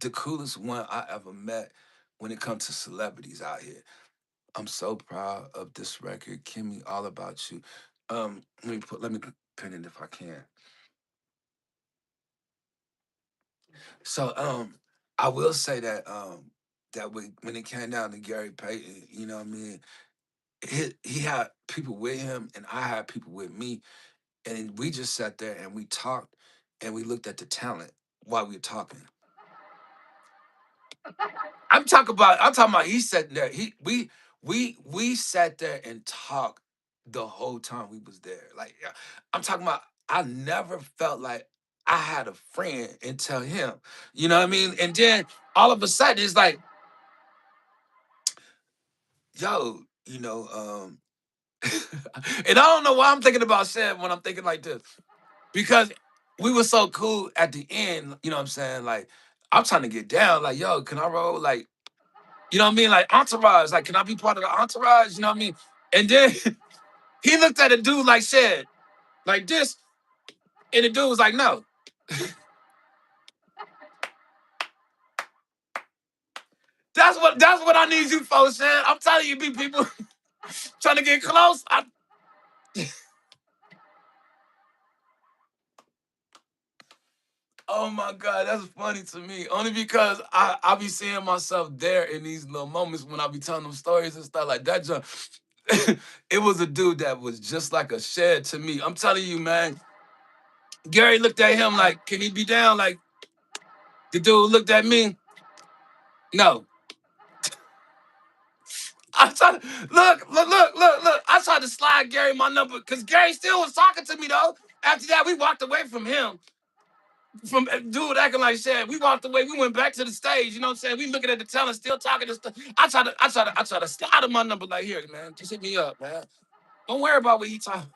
the coolest one I ever met when it comes to celebrities out here. I'm so proud of this record, Kimmy, All About You. Let me pin it if I can. So I will say that when it came down to Gary Payton, you know what I mean, he had people with him and I had people with me, and we just sat there and we talked and we looked at the talent while we were talking. I'm talking about he sat there. We sat there and talked the whole time we was there. Like I'm talking about I never felt like I had a friend until him. You know what I mean? And then all of a sudden it's like, yo, and I don't know why I'm thinking about Seb when I'm thinking like this. Because we were so cool at the end, you know what I'm saying? Like, I'm trying to get down, like, yo, can I roll? Like, you know what I mean? Like entourage. Like, can I be part of the entourage? You know what I mean? And then he looked at a dude like Shed, like this, and the dude was like, no. That's That's what I need you folks, man. I'm telling you, people trying to get close. Oh my God, that's funny to me. Only because I be seeing myself there in these little moments when I be telling them stories and stuff like that. It was a dude that was just like a shed to me. I'm telling you, man. Gary looked at him like, can he be down? Like the dude looked at me. No. I tried to look. I tried to slide Gary my number because Gary still was talking to me though. After that, we walked away from him. From dude acting like shit. We walked away. We went back to the stage. You know what I'm saying? We looking at the talent, still talking to stuff. I try to slide him my number like here, man. Just hit me up, man. Don't worry about what he talking.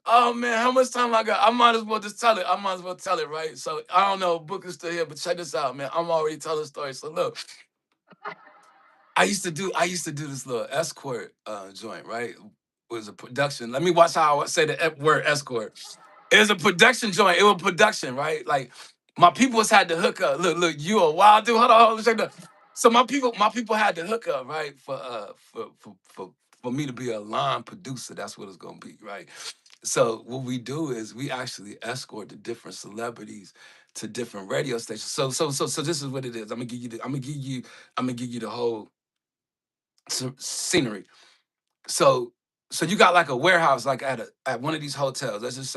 Oh man, how much time I got? I might as well just tell it. I might as well tell it, right? So I don't know if Book is still here, but check this out, man. I'm already telling the story. So look, I used to do this little escort joint, right? It was a production. Let me watch how I say the word escort. It was a production joint. It was production, right? Like my peoples had to hook up. Look, you a wild dude. Hold on, check that. So my people had to hook up, right? For me to be a line producer. That's what it's gonna be, right? So what we do is we actually escort the different celebrities to different radio stations. So this is what it is. I'm gonna give you the whole scenery. So you got like a warehouse, like at one of these hotels. Let's just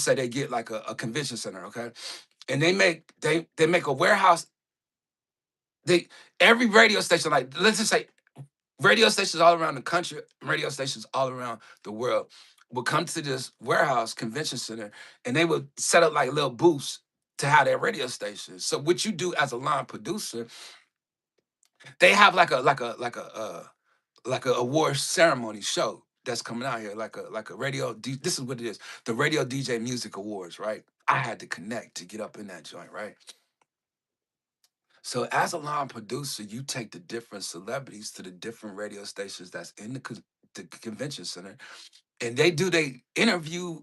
say they get like a convention center, okay? And they make a warehouse. They every radio station, like let's just say radio stations all around the country, radio stations all around the world would come to this warehouse convention center and they would set up like little booths to have their radio stations. So what you do as a line producer, they have like a award ceremony show that's coming out here, like a radio. This is what it is: the Radio DJ Music Awards, right? I had to connect to get up in that joint, right? So as a line producer, you take the different celebrities to the different radio stations that's in the convention center, and they interview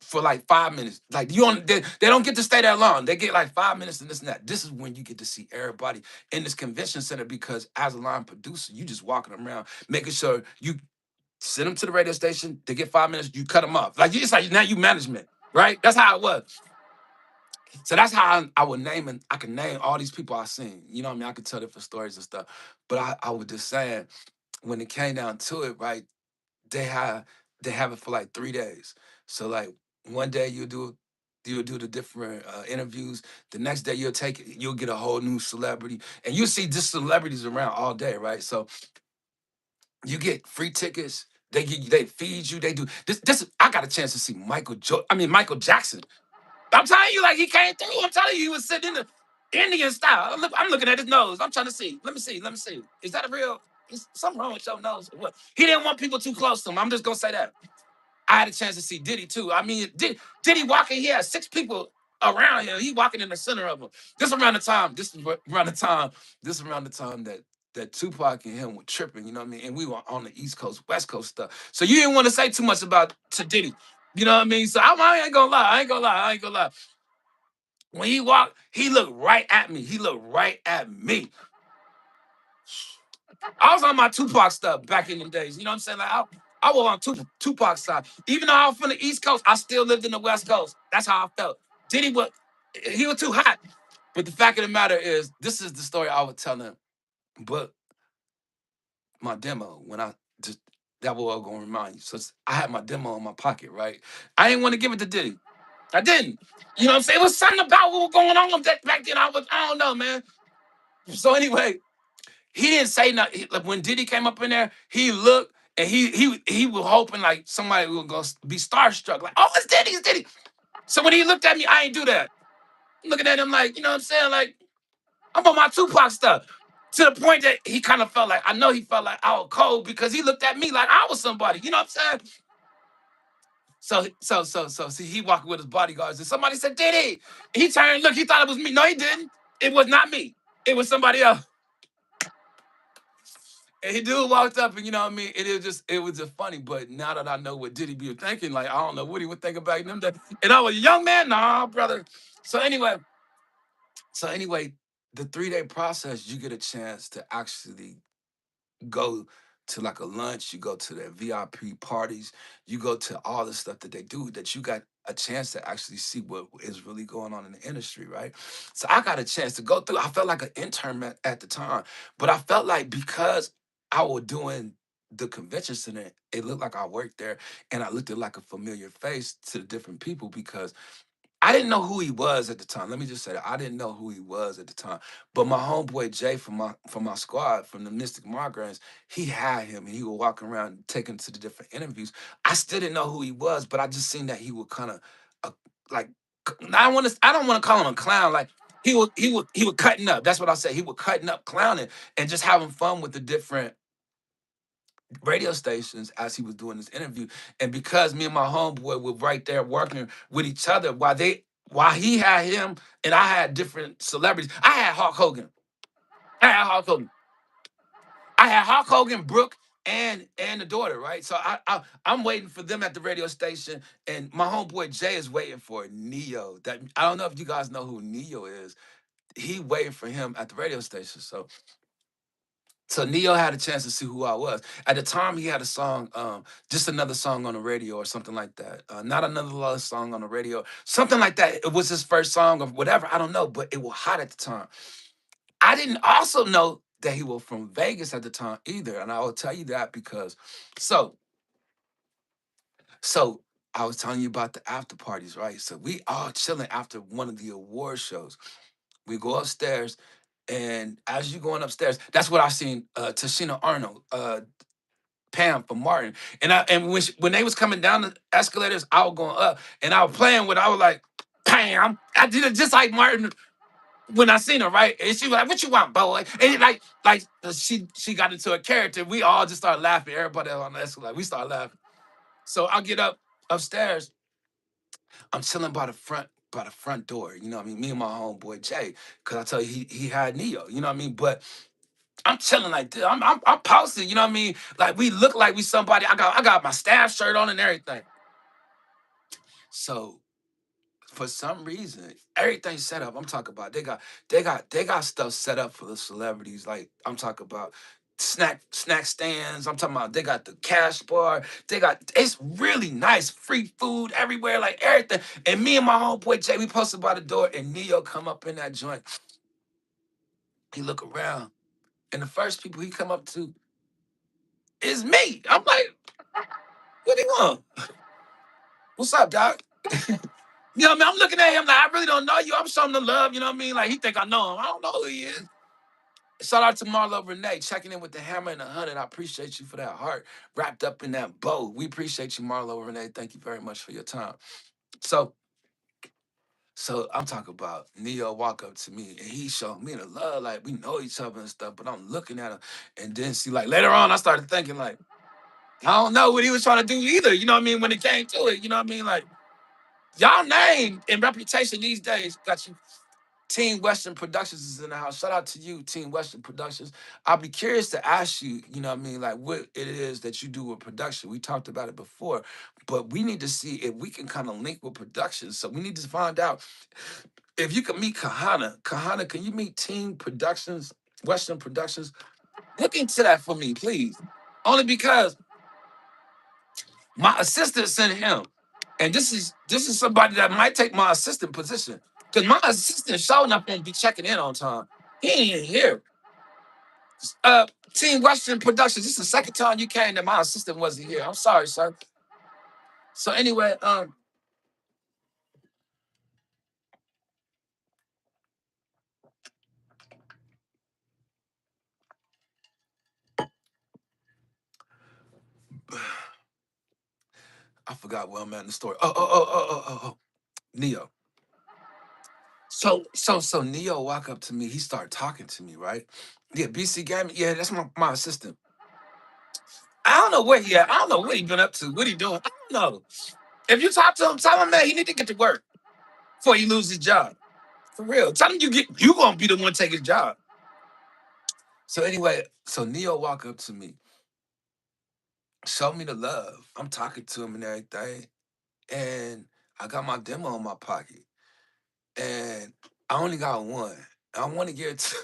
for like 5 minutes. Like they don't get to stay that long. They get like 5 minutes and this and that. This is when you get to see everybody in this convention center because as a line producer, you just walking around making sure you send them to the radio station. They get 5 minutes. You cut them off. Like it's like now you management, right? That's how it was. So that's how I would name and I can name all these people I seen. You know what I mean? I could tell different stories and stuff. But I was just saying when it came down to it, right? They have they have it for like 3 days. So like one day you'll do the different interviews. The next day you'll get a whole new celebrity, and you'll see just celebrities around all day, right? So you get free tickets. They feed you. They do this. I got a chance to see Michael Jackson. I'm telling you, like he came through. I'm telling you, he was sitting in the Indian style. I'm looking at his nose. I'm trying to see. Let me see. Let me see. Is that a real? Is something wrong with your nose? Or what? He didn't want people too close to him. I'm just gonna say that. I had a chance to see Diddy too. I mean, Diddy walking. He had 6 people around him. He walking in the center of them. This around the time. This is around the time. This is around the time that Tupac and him were tripping. You know what I mean? And we were on the East Coast, West Coast stuff. So you didn't want to say too much about to Diddy. You know what I mean? So I ain't gonna lie. I ain't gonna lie. When he walked, he looked right at me. He looked right at me. I was on my Tupac stuff back in the days. You know what I'm saying? Like I was on Tupac side. Even though I was from the East Coast, I still lived in the West Coast. That's how I felt. Diddy was he was too hot. But the fact of the matter is, this is the story I would tell him. But my demo, when I just that was gonna remind you. So I had my demo in my pocket, right? I didn't want to give it to Diddy. I didn't. You know what I'm saying? It was something about what was going on back then. I don't know, man. So anyway, he didn't say nothing. Like when Diddy came up in there, he looked and he was hoping like somebody was gonna be starstruck. Like, oh, it's Diddy. So when he looked at me, I ain't do that. I'm looking at him like, you know what I'm saying? Like, I'm on my Tupac stuff. To the point that he kind of felt like, I know he felt like I was cold because he looked at me like I was somebody. You know what I'm saying? So see, he walking with his bodyguards and somebody said, Diddy. He turned, look, he thought it was me. No, he didn't. It was not me. It was somebody else. And he dude walked up, and you know what I mean. It was just funny. But now that I know what Diddy be thinking, like I don't know what he would think about them. And I was a young man, nah, brother. So anyway, so anyway, the 3 day process, you get a chance to actually go to like a lunch, you go to their VIP parties, you go to all the stuff that they do, that you got a chance to actually see what is really going on in the industry, right? So I got a chance to go through. I felt like an intern at the time, but I felt like because I was doing the convention center, it looked like I worked there, and I looked at like a familiar face to the different people because I didn't know who he was at the time. Let me just say that I didn't know who he was at the time. But my homeboy Jay from my squad, from the Mystic Migraines, he had him, and he would walk around taking to the different interviews. I still didn't know who he was, but I just seen that he would kind of like I don't want to call him a clown. Like he would cutting up. That's what I say. He would cutting up, clowning, and just having fun with the different radio stations as he was doing this interview. And because me and my homeboy were right there working with each other while he had him and I had different celebrities. I had Hulk Hogan. I had Hulk Hogan. I had Hulk Hogan, Brooke, and the daughter, right? So I'm waiting for them at the radio station, and my homeboy Jay is waiting for Neo. That I don't know if you guys know who Neo is. He waiting for him at the radio station. So Neo had a chance to see who I was. At the time, he had a song, just another song on the radio or something like that. Not another love song on the radio, something like that. It was his first song or whatever. I don't know, but it was hot at the time. I didn't also know that he was from Vegas at the time either, and I will tell you that because, so, so I was telling you about the after parties, right? So we all chilling after one of the award shows. We go upstairs, and as you going upstairs, that's what I seen Tashina Arnold. Pam from Martin. And when they was coming down the escalators, I was going up and I was playing with. I was like, Pam. I did it just like Martin when I seen her, right? And she was like, "What you want, boy?" And she got into a character. We all just started laughing. Everybody on the escalator, we started laughing. So I get up upstairs. I'm chilling by the front door. You know what I mean? Me and my homeboy Jay, because I tell you he had Neo. You know what I mean? But I'm chilling like this. I'm posting, you know what I mean? Like we look like we somebody. I got my staff shirt on and everything. So for some reason, everything's set up. I'm talking about they got stuff set up for the celebrities. Like I'm talking about snack stands. I'm talking about they got the cash bar. It's really nice, free food everywhere, like everything. And me and my homeboy Jay, we posted by the door, and Neo come up in that joint. He look around, and the first people he come up to is me. I'm like, what do you want? What's up, doc? You know what I mean? I'm looking at him like, I really don't know you. I'm showing him the love, you know what I mean? Like, he think I know him. I don't know who he is. Shout out to Marlo Renee, checking in with the hammer and the 100. I appreciate you for that heart wrapped up in that bow. We appreciate you, Marlo Renee. Thank you very much for your time. So, so I'm talking about Neo walk up to me and he showed me the love, like we know each other and stuff, but I'm looking at him and then see, like later on, I started thinking, like, I don't know what he was trying to do either. You know what I mean? When it came to it, you know what I mean? Like, y'all name and reputation these days got you. Team Western Productions is in the house. Shout out to you, Team Western Productions. I'll be curious to ask you, you know what I mean, like what it is that you do with production. We talked about it before, but we need to see if we can kind of link with production. So we need to find out if you can meet Kahana. Kahana, can you meet Team Productions, Western Productions? Look into that for me, please. Only because my assistant sent him. And this is somebody that might take my assistant position. Because my assistant showing up and be checking in on time. He ain't even here. Uh Team Western Productions. This is the second time you came that my assistant wasn't here. I'm sorry, sir. So anyway, I forgot where I'm at in the story. Oh. Neo. So Neo walk up to me. He started talking to me, right? Yeah, BC Gaming. Yeah, that's my assistant. I don't know where he at. I don't know what he been up to. What he doing? I don't know. If you talk to him, tell him that he need to get to work before he lose his job. For real. Tell him you gonna be the one to take his job. So anyway, so Neo walk up to me, show me the love. I'm talking to him and everything, and I got my demo in my pocket, and I only got one. I want to give it to.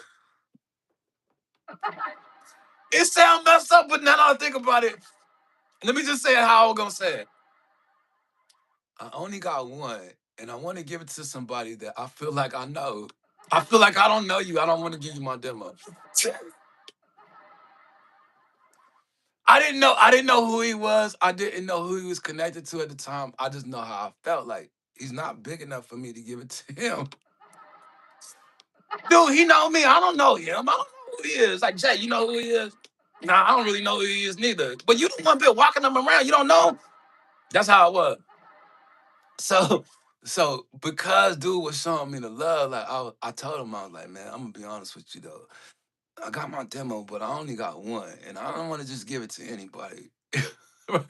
It sound messed up, but now that I think about it, let me just say it how I'm gonna say it. I only got one, and I want to give it to somebody that I feel like I know. I feel like I don't know you. I don't want to give you my demo. I didn't know. I didn't know who he was. I didn't know who he was connected to at the time. I just know how I felt. Like he's not big enough for me to give it to him. Dude, he know me. I don't know him. I don't know who he is. Like Jay, you know who he is? Nah, I don't really know who he is neither. But you the one been walking him around. You don't know him. That's how it was. So, so because dude was showing me the love, like I told him I was like, man, I'm gonna be honest with you though. I got my demo, but I only got one, and I don't want to just give it to anybody. Right?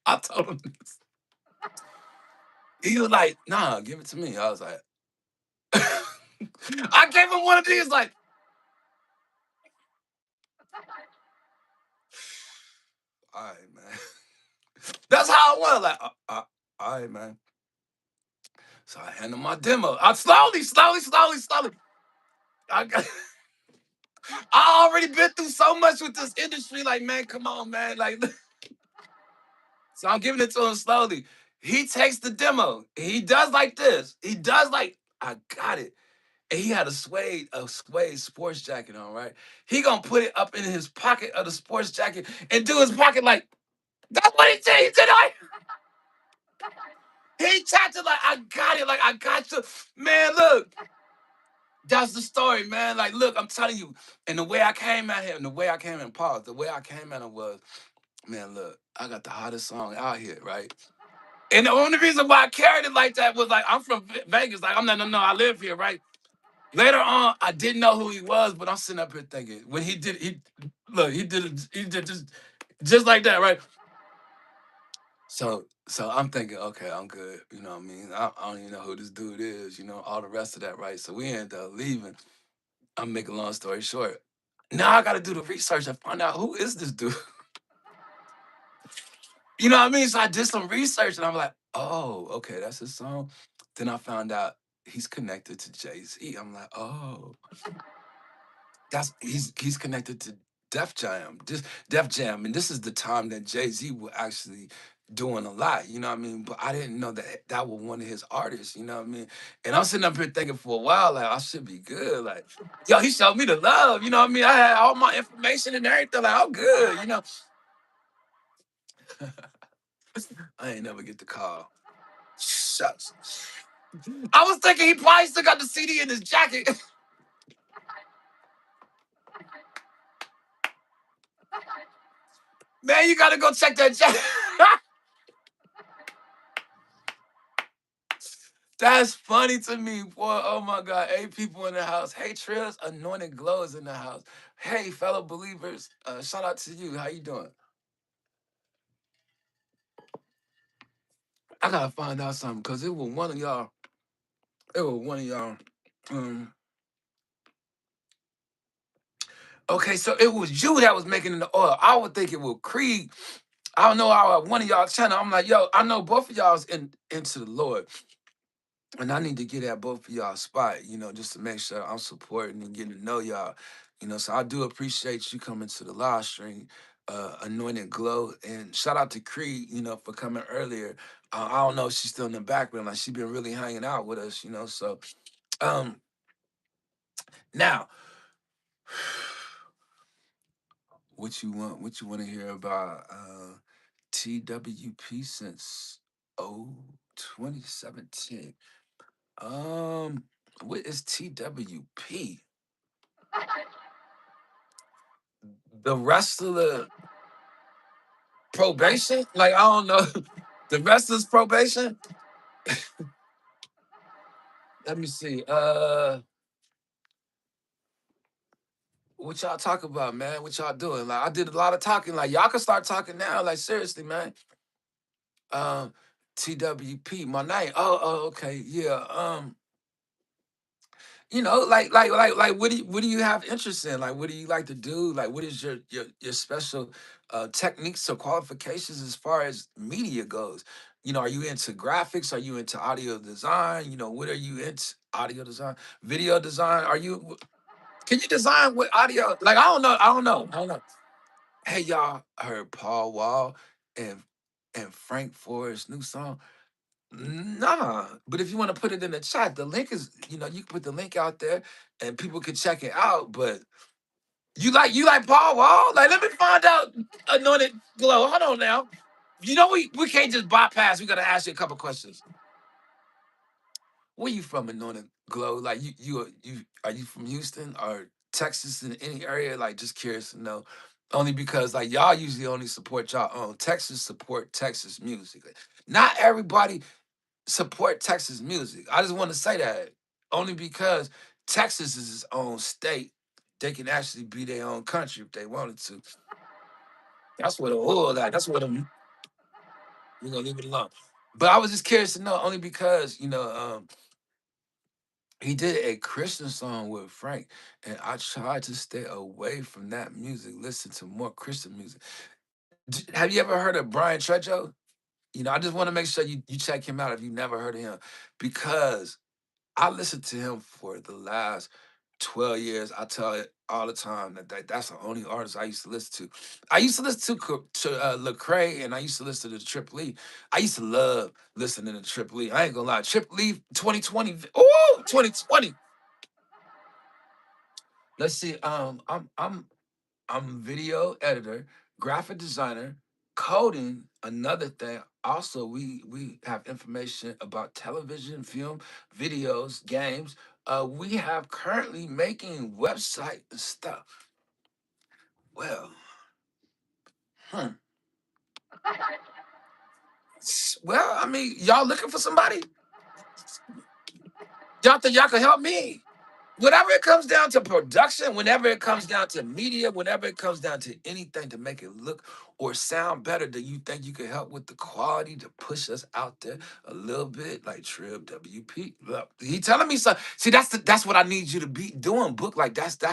I told him this. He was like, nah, give it to me. I was like, I gave him one of these, like, all right, man. That's how it was. Like, all right, man. So I handed my demo. I slowly. I got, I already been through so much with this industry. Like, man, come on, man. Like, so I'm giving it to him slowly. He takes the demo. He does like this. He does like, I got it. And he had a suede sports jacket on, right? He gonna put it up in his pocket of the sports jacket and do his pocket like, that's what he did. He did like, he tapped it like, I got it. Like, I got you. Man, look, that's the story, man. Like, look, I'm telling you. And the way I came at him, the way I came in pause, the way I came at him was, man, look, I got the hottest song out here, right? And the only reason why I carried it like that was like, I'm from Vegas. Like, I'm not, no, I live here, right? Later on, I didn't know who he was, but I'm sitting up here thinking, when he did just like that, right? So I'm thinking, okay, I'm good. You know what I mean? I don't even know who this dude is, all the rest of that, right? So we ended up leaving. I'm making a long story short. Now I got to do the research and find out who is this dude. You know what I mean? So I did some research and I'm like, oh, okay, that's his song. Then I found out he's connected to Jay-Z. I'm like, oh, he's connected to Def Jam. Def Jam, and this is the time that Jay-Z was actually doing a lot, you know what I mean? But I didn't know that that was one of his artists, you know what I mean? And I'm sitting up here thinking for a while, like, I should be good. Like, yo, he showed me the love, you know what I mean? I had all my information and everything, like, I'm good. I ain't never get the call. Shucks. I was thinking he probably still got the CD in his jacket. Man, you gotta go check that jacket. That's funny to me, boy. Oh my God. 8 people in the house. Hey, Trills, Anointed Glow is in the house. Hey, fellow believers. Shout out to you. How you doing? I gotta find out something because it was one of y'all. It was one of y'all. Um, okay, so it was you that was making the oil. I would think it was Creed. I don't know how one of y'all channel. I'm like, yo, I know both of y'all's into the Lord. And I need to get at both of y'all spot, just to make sure I'm supporting and getting to know y'all. So I do appreciate you coming to the live stream, Anointed Glow. And shout out to Creed, for coming earlier. I don't know if she's still in the background. Like she been really hanging out with us, So um now what you want to hear about TWP since 2017. What is TWP? The rest of the probation? Like, I don't know. The rest is probation? Let me see. What y'all talk about, man? What y'all doing? Like, I did a lot of talking. Like, y'all can start talking now. Like, seriously, man. Um, TWP, my name. Oh, okay. Yeah. like what do you have interest in? Like what do you like to do? Like what is your special techniques or qualifications as far as media goes? Are you into graphics? Are you into audio design? What are you into? Audio design, video design? Can you design with audio? Like I don't know. Hey y'all, I heard Paul Wall and Frank Forrest's new song. Nah, but if you want to put it in the chat, the link is, you can put the link out there and people can check it out. But you like Paul Wall? Like, let me find out. Anointed Glow. Hold on now. We can't just bypass. We gotta ask you a couple questions. Where you from, Anointed Glow? Like you are you from Houston or Texas in any area? Like, just curious to know. Only because like y'all usually only support y'all own. Texas support Texas music. Not everybody support Texas music. I just want to say that only because Texas is its own state. They can actually be their own country if they wanted to. That's what the oil at. That's what we're gonna leave it alone. But I was just curious to know only because he did a Christian song with Frank, and I tried to stay away from that music, listen to more Christian music. Have you ever heard of Brian Trejo? I just want to make sure you check him out if you've never heard of him, because I listened to him for the last 12 years. I tell it all the time that's the only artist I used to listen to. I used to listen to Lecrae, and I used to listen to Triple E. I used to love listening to Triple E. I ain't gonna lie. Triple E 2020. Ooh, 2020. Let's see. I'm video editor, graphic designer, coding. Another thing. Also, we have information about television, film, videos, games. We have currently making website and stuff. Well, hmm. Well, I mean, y'all looking for somebody? Y'all think y'all can help me? Whenever it comes down to production, whenever it comes down to media, whenever it comes down to anything to make it look or sound better, do you think you can help with the quality to push us out there a little bit, like Trib WP? Look, he telling me something. See, that's what I need you to be doing. Book, like that's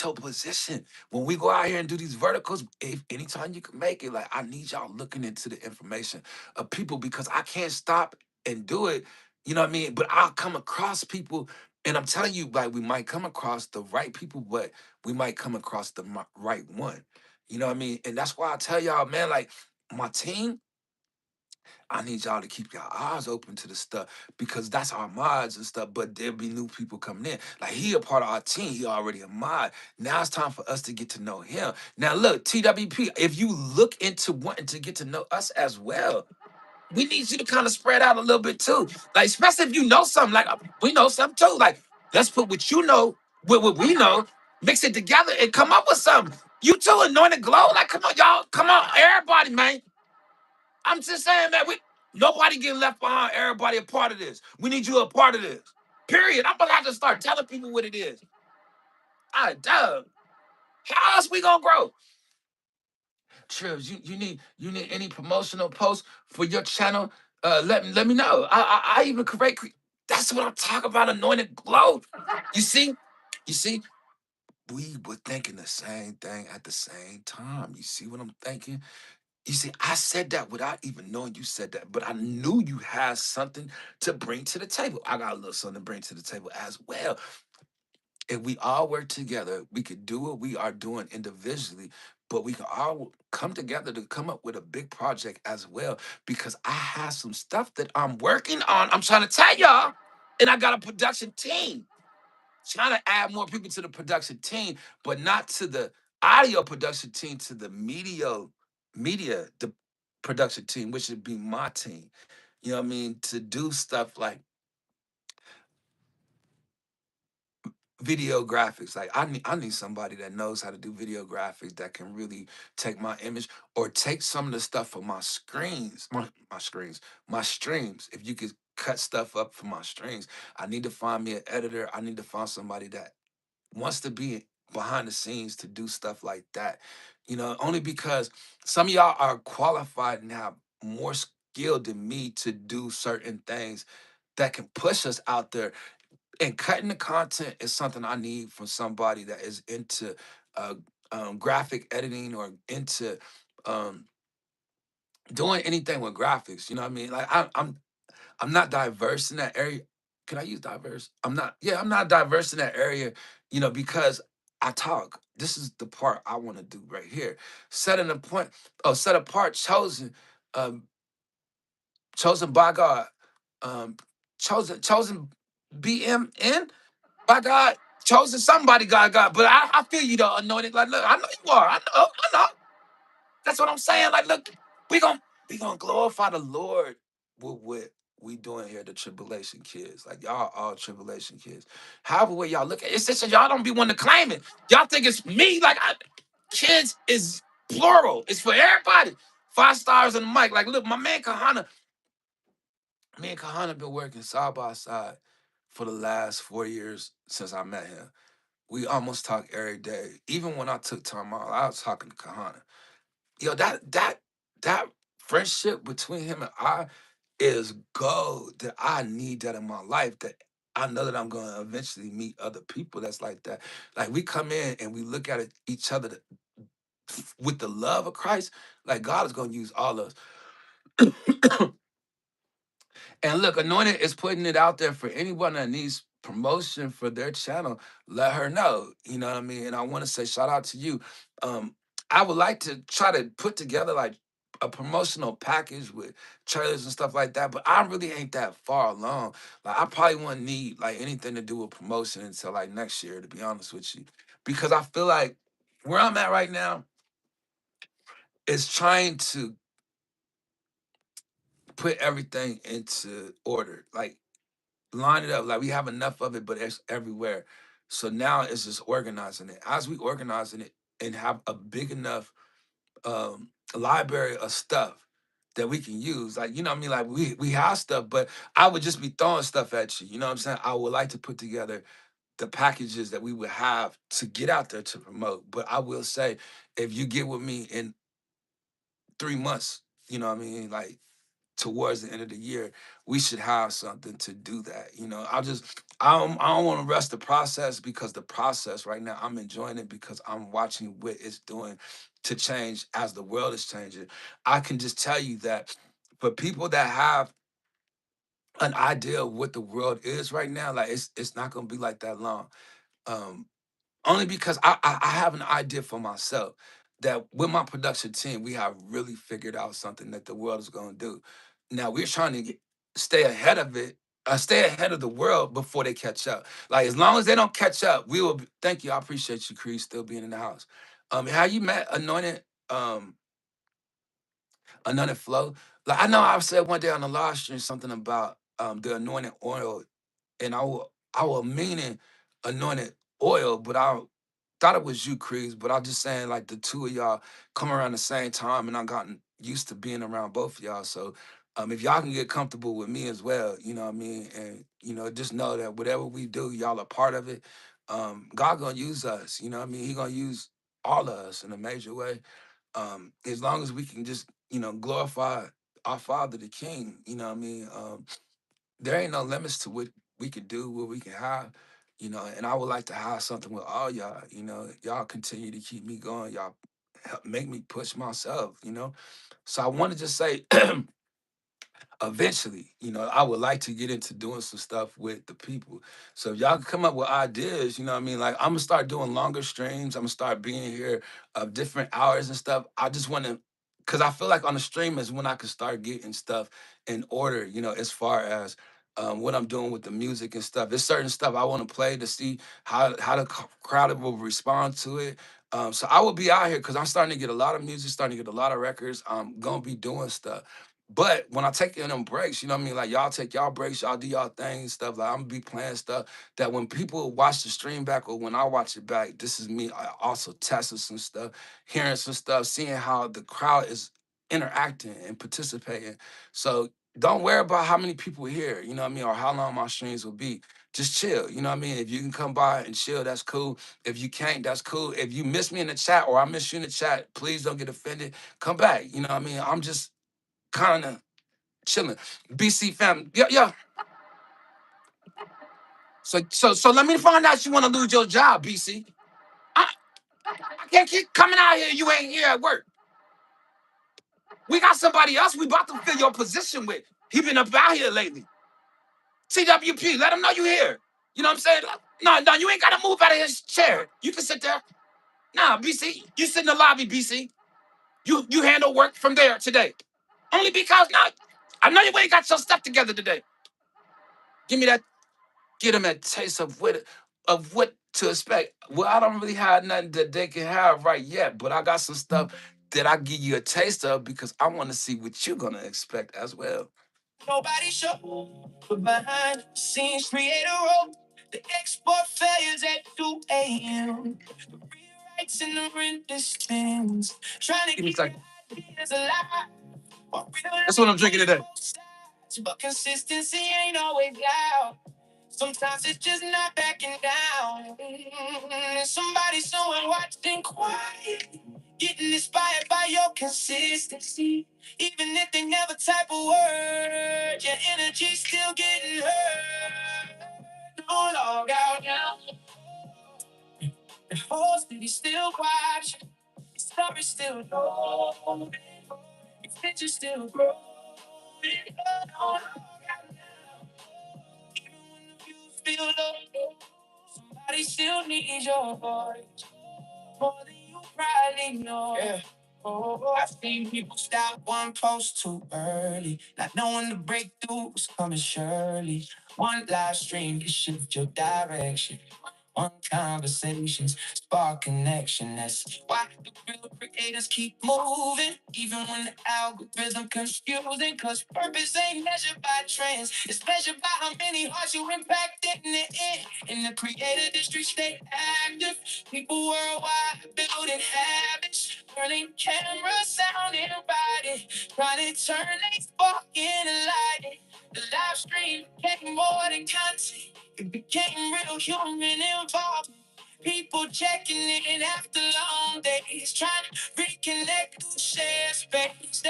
your position. When we go out here and do these verticals, if anytime you can make it, like I need y'all looking into the information of people, because I can't stop and do it. You know what I mean? But I'll come across people, and I'm telling you, like, we might come across the right people, but we might come across the right one. You know what I mean? And that's why I tell y'all, man, like, my team, I need y'all to keep your eyes open to the stuff, because that's our mods and stuff. But there'll be new people coming in. Like, he a part of our team. He already a mod. Now it's time for us to get to know him. Now, look, TWP, if you look into wanting to get to know us as well, we need you to kind of spread out a little bit too. Like, especially if you know something, like we know something too. Like, let's put what you know with what we know, mix it together and come up with something. You too, Anointed Glow. Like, come on, y'all. Come on, everybody, man. I'm just saying, man, nobody getting left behind. Everybody a part of this. We need you a part of this. Period. I'm gonna have to start telling people what it is. I duh. How else we gonna grow? Tribs, you need any promotional posts for your channel? Let me know. I even create. That's what I'm talking about. Anointed Glow. You see, you see, we were thinking the same thing at the same time. You see what I'm thinking? You see, I said that without even knowing you said that, but I knew you had something to bring to the table. I got a little something to bring to the table as well. If we all work together, we could do what we are doing individually, but we can all come together to come up with a big project as well. Because I have some stuff that I'm working on. I'm trying to tell y'all, and I got a production team. Trying to add more people to the production team, but not to the audio production team, to the media the production team, which would be my team. You know what I mean? To do stuff like video graphics. Like, I need somebody that knows how to do video graphics, that can really take my image or take some of the stuff for my screens, my screens, my streams. If you could cut stuff up for my streams, I need to find me an editor. I need to find somebody that wants to be behind the scenes to do stuff like that. Only because some of y'all are qualified and have more skill than me to do certain things that can push us out there. And cutting the content is something I need from somebody that is into uh, graphic editing or into um, doing anything with graphics. You know what I mean? Like I'm not diverse in that area. Can I use diverse? I'm not. Yeah, I'm not diverse in that area. Because I talk. This is the part I want to do right here. Setting a point. Oh, set apart, chosen, um, chosen by God, um, chosen BMN by God, chosen somebody, God. But I feel you though, anointed. Like, look, I know you are. I know. That's what I'm saying. Like, look, we gon' we gonna glorify the Lord with what we doing here, the Tribulation Kids. Like, y'all all Tribulation Kids. However way y'all look at it, it's just that y'all don't be wanting to claim it. Y'all think it's me. Like, kids is plural. It's for everybody. 5 stars on the mic. Like, look, my man Kahana, me and Kahana been working side by side for the last 4 years since I met him. We almost talk every day. Even when I took time out, I was talking to Kahana. Yo, that friendship between him and I is gold. That I need that in my life. That I know that I'm gonna eventually meet other people that's like that. Like, we come in and we look at each other with the love of Christ. Like, God is gonna use all of us. And look, Anointed is putting it out there for anyone that needs promotion for their channel. Let her know. You know what I mean? And I want to say shout out to you. I would like to try to put together like a promotional package with trailers and stuff like that, but I really ain't that far along. Like, I probably wouldn't need like anything to do with promotion until like next year, to be honest with you. Because I feel like where I'm at right now is trying to put everything into order. Like, line it up. Like, we have enough of it, but it's everywhere. So now it's just organizing it. As we organizing it and have a big enough library of stuff that we can use. Like, you know what I mean? Like, we have stuff, but I would just be throwing stuff at you. You know what I'm saying? I would like to put together the packages that we would have to get out there to promote. But I will say, if you get with me in 3 months, you know what I mean? Like, towards the end of the year, we should have something to do that. I don't want to rush the process, because the process right now, I'm enjoying it because I'm watching what it's doing to change as the world is changing. I can just tell you that for people that have an idea of what the world is right now, like, it's not gonna be like that long. Um, Only because I have an idea for myself that with my production team, we have really figured out something that the world is going to do. Now we're trying to stay ahead of it, stay ahead of the world before they catch up. Like, as long as they don't catch up, we will. Thank you, I appreciate you, Creed, still being in the house. How you met um, Anointed Flow? Like, I know I said one day on the live stream something about the anointed oil, and I was meaning anointed oil, but I thought it was you, Crease. But I'm just saying, like, the two of y'all come around the same time, and I gotten used to being around both of y'all. So, if y'all can get comfortable with me as well, you know what I mean, and just know that whatever we do, y'all are part of it. God gonna use us, you know what I mean. He gonna use all of us in a major way. As long as we can just glorify our Father, the King, you know what I mean. There ain't no limits to what we could do, what we can have, and I would like to have something with all y'all. Y'all continue to keep me going. Y'all help make me push myself. So I want to just say, eventually, I would like to get into doing some stuff with the people. So if y'all can come up with ideas, you know what I mean? Like, I'm gonna start doing longer streams. I'm gonna start being here of different hours and stuff. I just want to, because I feel like on the stream is when I can start getting stuff in order, as far as what I'm doing with the music and stuff. There's certain stuff I want to play to see how the crowd will respond to it. So I will be out here because I'm starting to get a lot of music, starting to get a lot of records. I'm gonna be doing stuff. But when I take in them breaks, you know what I mean? Like, y'all take y'all breaks, y'all do y'all thing, stuff. Like, I'm gonna be playing stuff that when people watch the stream back or when I watch it back, this is me also testing some stuff, hearing some stuff, seeing how the crowd is interacting and participating. So don't worry about how many people here, you know what I mean, or how long my streams will be. Just chill, you know what I mean? If you can come by and chill, that's cool. If you can't, that's cool. If you miss me in the chat or I miss you in the chat, please don't get offended. Come back, you know what I mean? I'm just kind of chilling. BC fam, yeah, yeah. So let me find out you want to lose your job, BC. I can't keep coming out here. You ain't here at work. We got somebody else we about to fill your position with. He been up out here lately. TWP, let him know you here. You know what I'm saying? No, you ain't got to move out of his chair. You can sit there. Nah, BC, you sit in the lobby, BC. You handle work from there today. Only because now I know you ain't got your stuff together today. Give me that. Get them a taste of what to expect. Well, I don't really have nothing that they can have right yet, but I got some stuff that I give you a taste of because I want to see what you're gonna expect as well. Nobody show, but behind the scenes, create a role. The export failures at 2 a.m. The rewrites and the rent spins. Trying to keep ideas alive. That's what I'm drinking today. But consistency ain't always loud. Sometimes it's just not backing down. Somebody, someone watching quiet, getting inspired by your consistency. Even if they never type a word, your energy's still getting heard. Don't log out now. The whole city still watching. Your story still going. Your picture still growing. Don't log out now. Even when the views feel low, somebody still needs your voice more than you probably know. Yeah. Oh, I've seen people stop one post too early, not knowing the breakthrough was coming surely. One live stream can shift your direction. One conversations spark connection. That's why the real creators keep moving, even when the algorithm confusing. Cause purpose ain't measured by trends, it's measured by how many hearts you impact in the end. In the creator district, stay active. People worldwide building habits, learning camera, sound, and body, trying to turn they spark into light. The live stream became more than content. It became real human involvement. People checking in after long days, trying to reconnect to share space. They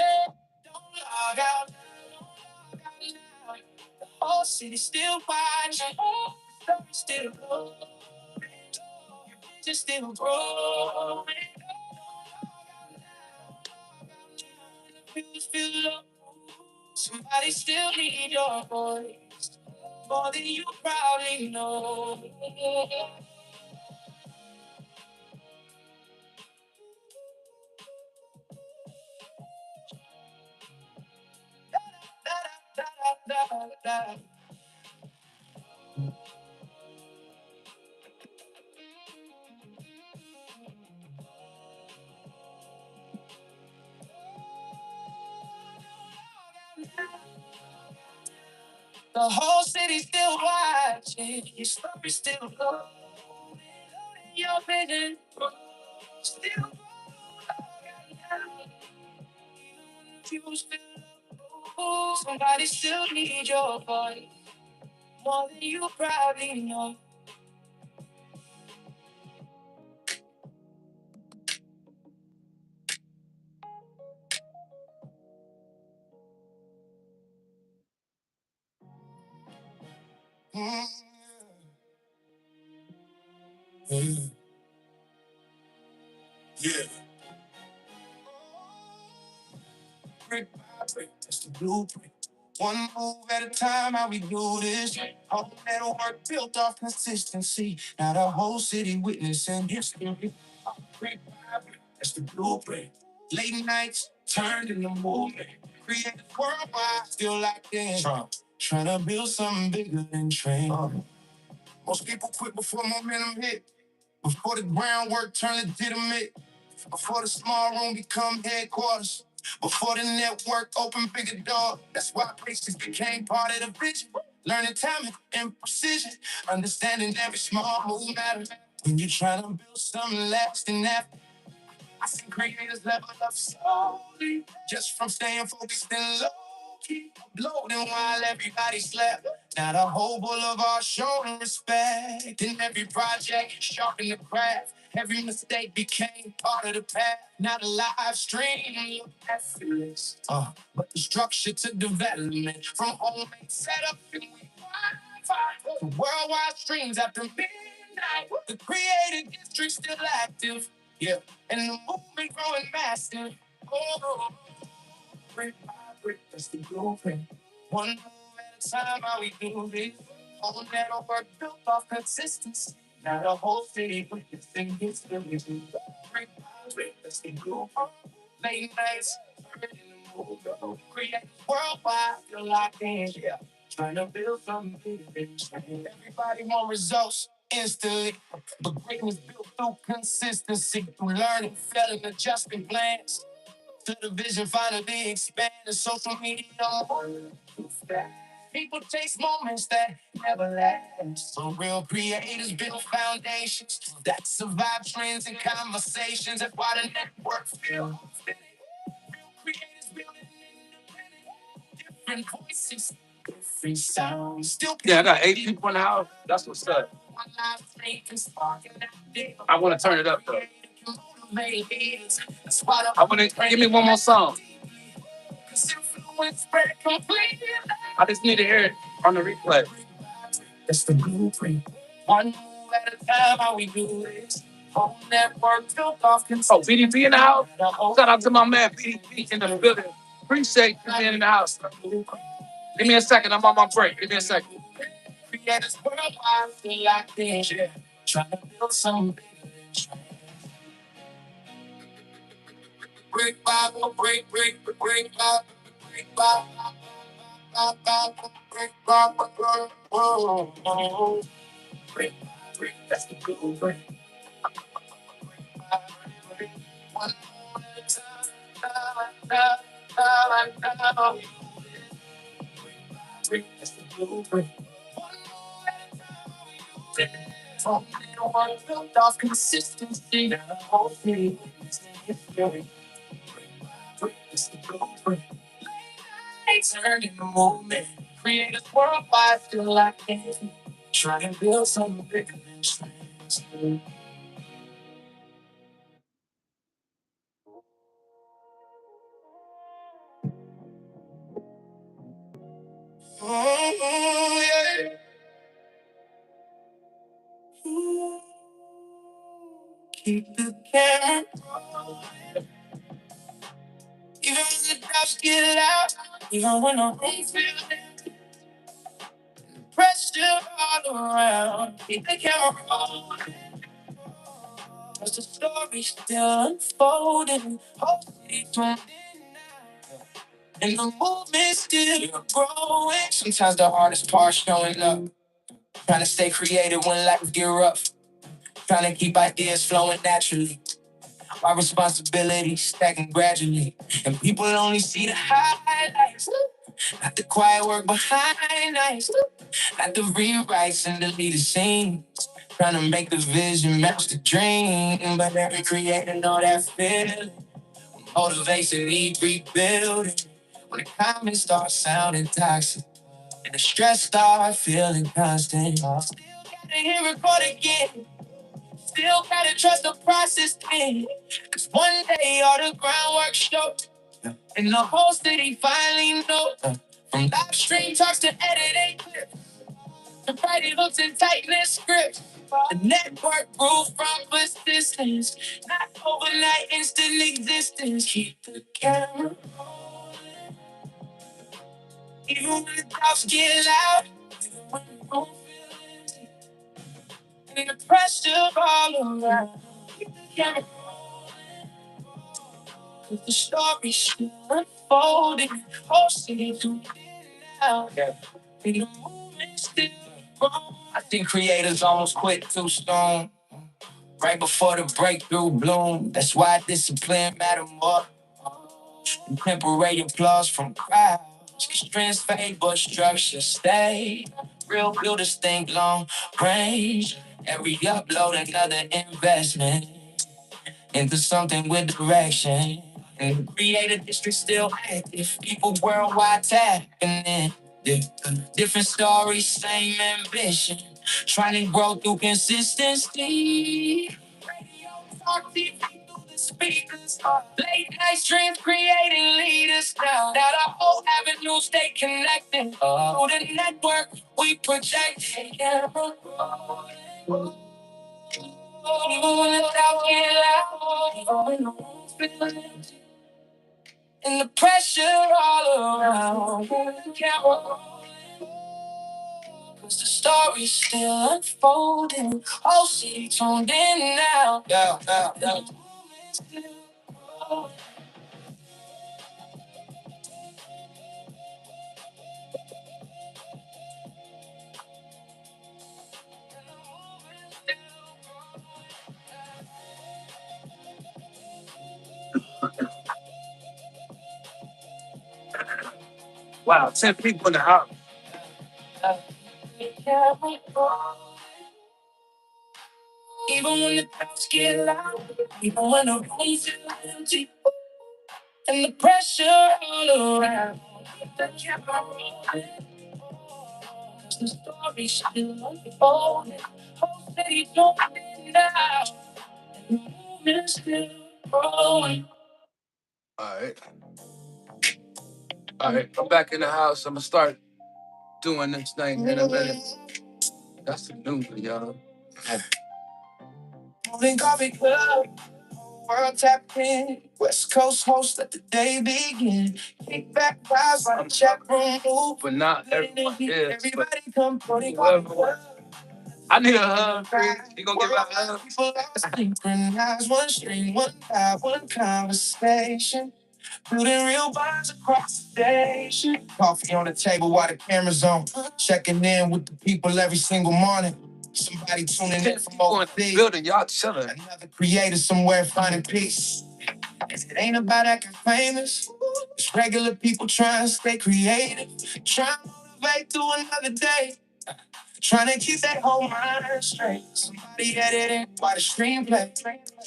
don't log out. Don't log out now. The whole city still watching. Story still growing. Your vision still growing. When the views feel low, somebody still need your voice more than you probably know. The whole city still watching. Your story still growing. Your vision still growing. Somebody still need your voice more than you probably know. Mm, mm, yeah. Brick by brick, that's the blueprint. One move at a time, how we do this. All that work built off consistency. Now the whole city witnessing history. Brick by brick, that's the blueprint. Late nights turned into movement. Created worldwide, still locked in. Trying to build something bigger than train. Most people quit before momentum hit. Before the groundwork turned legitimate. Before the small room become headquarters. Before the network opened bigger doors. That's why places became part of the vision. Learning timing and precision. Understanding every small move matters. When you're trying to build something lasting after. I see creators level up slowly. Just from staying focused and low key. Uploading while everybody slept. Now the whole boulevard showing respect. In every project, sharpen the craft. Every mistake became part of the path. Now the live stream look effortless. But the structure to development from homemade setup and we Wi-Fi. Worldwide streams after midnight. The creative district still active. Yeah. And the movement growing massive. Oh, brick by brick, that's the blueprint. One move at a time, how we do this. All that work built off consistency. Now the whole city with this thing gets really big. Brick by brick, that's the blueprint. Late nights, early in the mood. Create worldwide, feel locked in. Yeah. Trying to build something big. Everybody want results instantly, but greatness built through consistency, through learning, failing, adjusting plans. To the vision finally expand the social media. People chase moments that never last. So real creators build foundations that survive trends and conversations. That's why the network feels. Creators building different voices, different sounds. Still, yeah, I got 8 people in the house. That's what's up. I want to turn it up though. I want to give me one more song. I just need to hear it on the replay. That's the blueprint. One move at a time, how we do this. Home network built off consistency. Oh, BDB in the house. Shout out to my man BDB in the building. Appreciate you being in the house. Give me a second. I'm on my break. Give me a second. Creators worldwide feel like this. Yeah. Trying to build something big. Break by break, break by break by break by whoa. Break, that's the good break. One break, that's the good break. From one built off consistency, the whole thing is very break, that's the good break. Turning the movement, creators worldwide feel like it. Trying to build something bigger than strength. Oh, yeah. Keep the camera rolling. Even when the doubts get loud, even when the room feels empty, pressure all around. Keep the camera rolling. Cause the story's still unfolding. Hope city tuned in now. And the movement's still growing. Sometimes the hardest part showing up. Trying to stay creative when life get rough. Trying to keep ideas flowing naturally. My responsibility stacking gradually. And people only see the highlights. Not the quiet work behind nights. Not the rewrites and deleted scenes. Trying to make the vision match the dream. But every creator know that feeling. Motivation need rebuilding. When the comments start sounding toxic. And the stress start feeling constant. Still gotta hear record again. Still gotta trust the process thing. Cause one day all the groundwork show. And the whole city finally know. From live stream talks to editing clips. The Friday looks and tightness scripts. The network grew from persistence. Not overnight instant existence. Keep the camera rolling. Even when the doubts get loud. Even when the room feels empty. And the pressure all around. Keep the camera rolling. The story still unfolding. Whole city tuned in now. Yeah. And the movement still growing. I think creators almost quit too soon. Right before the breakthrough bloom. That's why discipline matter more. Temporary applause from crowds. Cause trends fade, but structure stay. Real builders think long range. Every upload another investment into something with direction. And the creative district still active. People worldwide tapping in. Yeah. Different stories, same ambition. Trying to grow through consistency. Radio talk, TV, Speakers, late night streams creating leaders now. Now the whole avenue stay connected. Through the network, we project. Camera rolling. Even when the doubt get loud, even when the room's feeling empty, and the pressure all around. The camera rolling, 'cause the story's still unfolding. Whole city tuned in now. The movement's still growing. Wow, 10 people in the house. Even when the crowds get loud, even when the room feels empty, and the pressure all around. The camera rolling, 'cause the story's still unfolding. Whole city jumping now, and the movement's still growing. All right, I'm back in the house. I'm gonna start doing this thing in a minute. That's the new one, y'all. Morning coffee club, world tapped in. West Coast host, let the day begin. Kick back vibes while the chat room move. But not everyone is. Everybody come morning coffee club. I need a hug, Chris. You gonna give me a hug? People are synchronized, one stream, one vibe, one conversation. Building real bonds across the station. Coffee on the table while the camera's on. Checking in with the people every single morning. Somebody tuning in from overseas. Building, y'all chilling. Another creator somewhere finding peace. 'Cause it ain't about acting famous. It's regular people trying to stay creative. Trying to motivate through another day. Trying to keep that whole mind straight. Somebody editing while the stream play.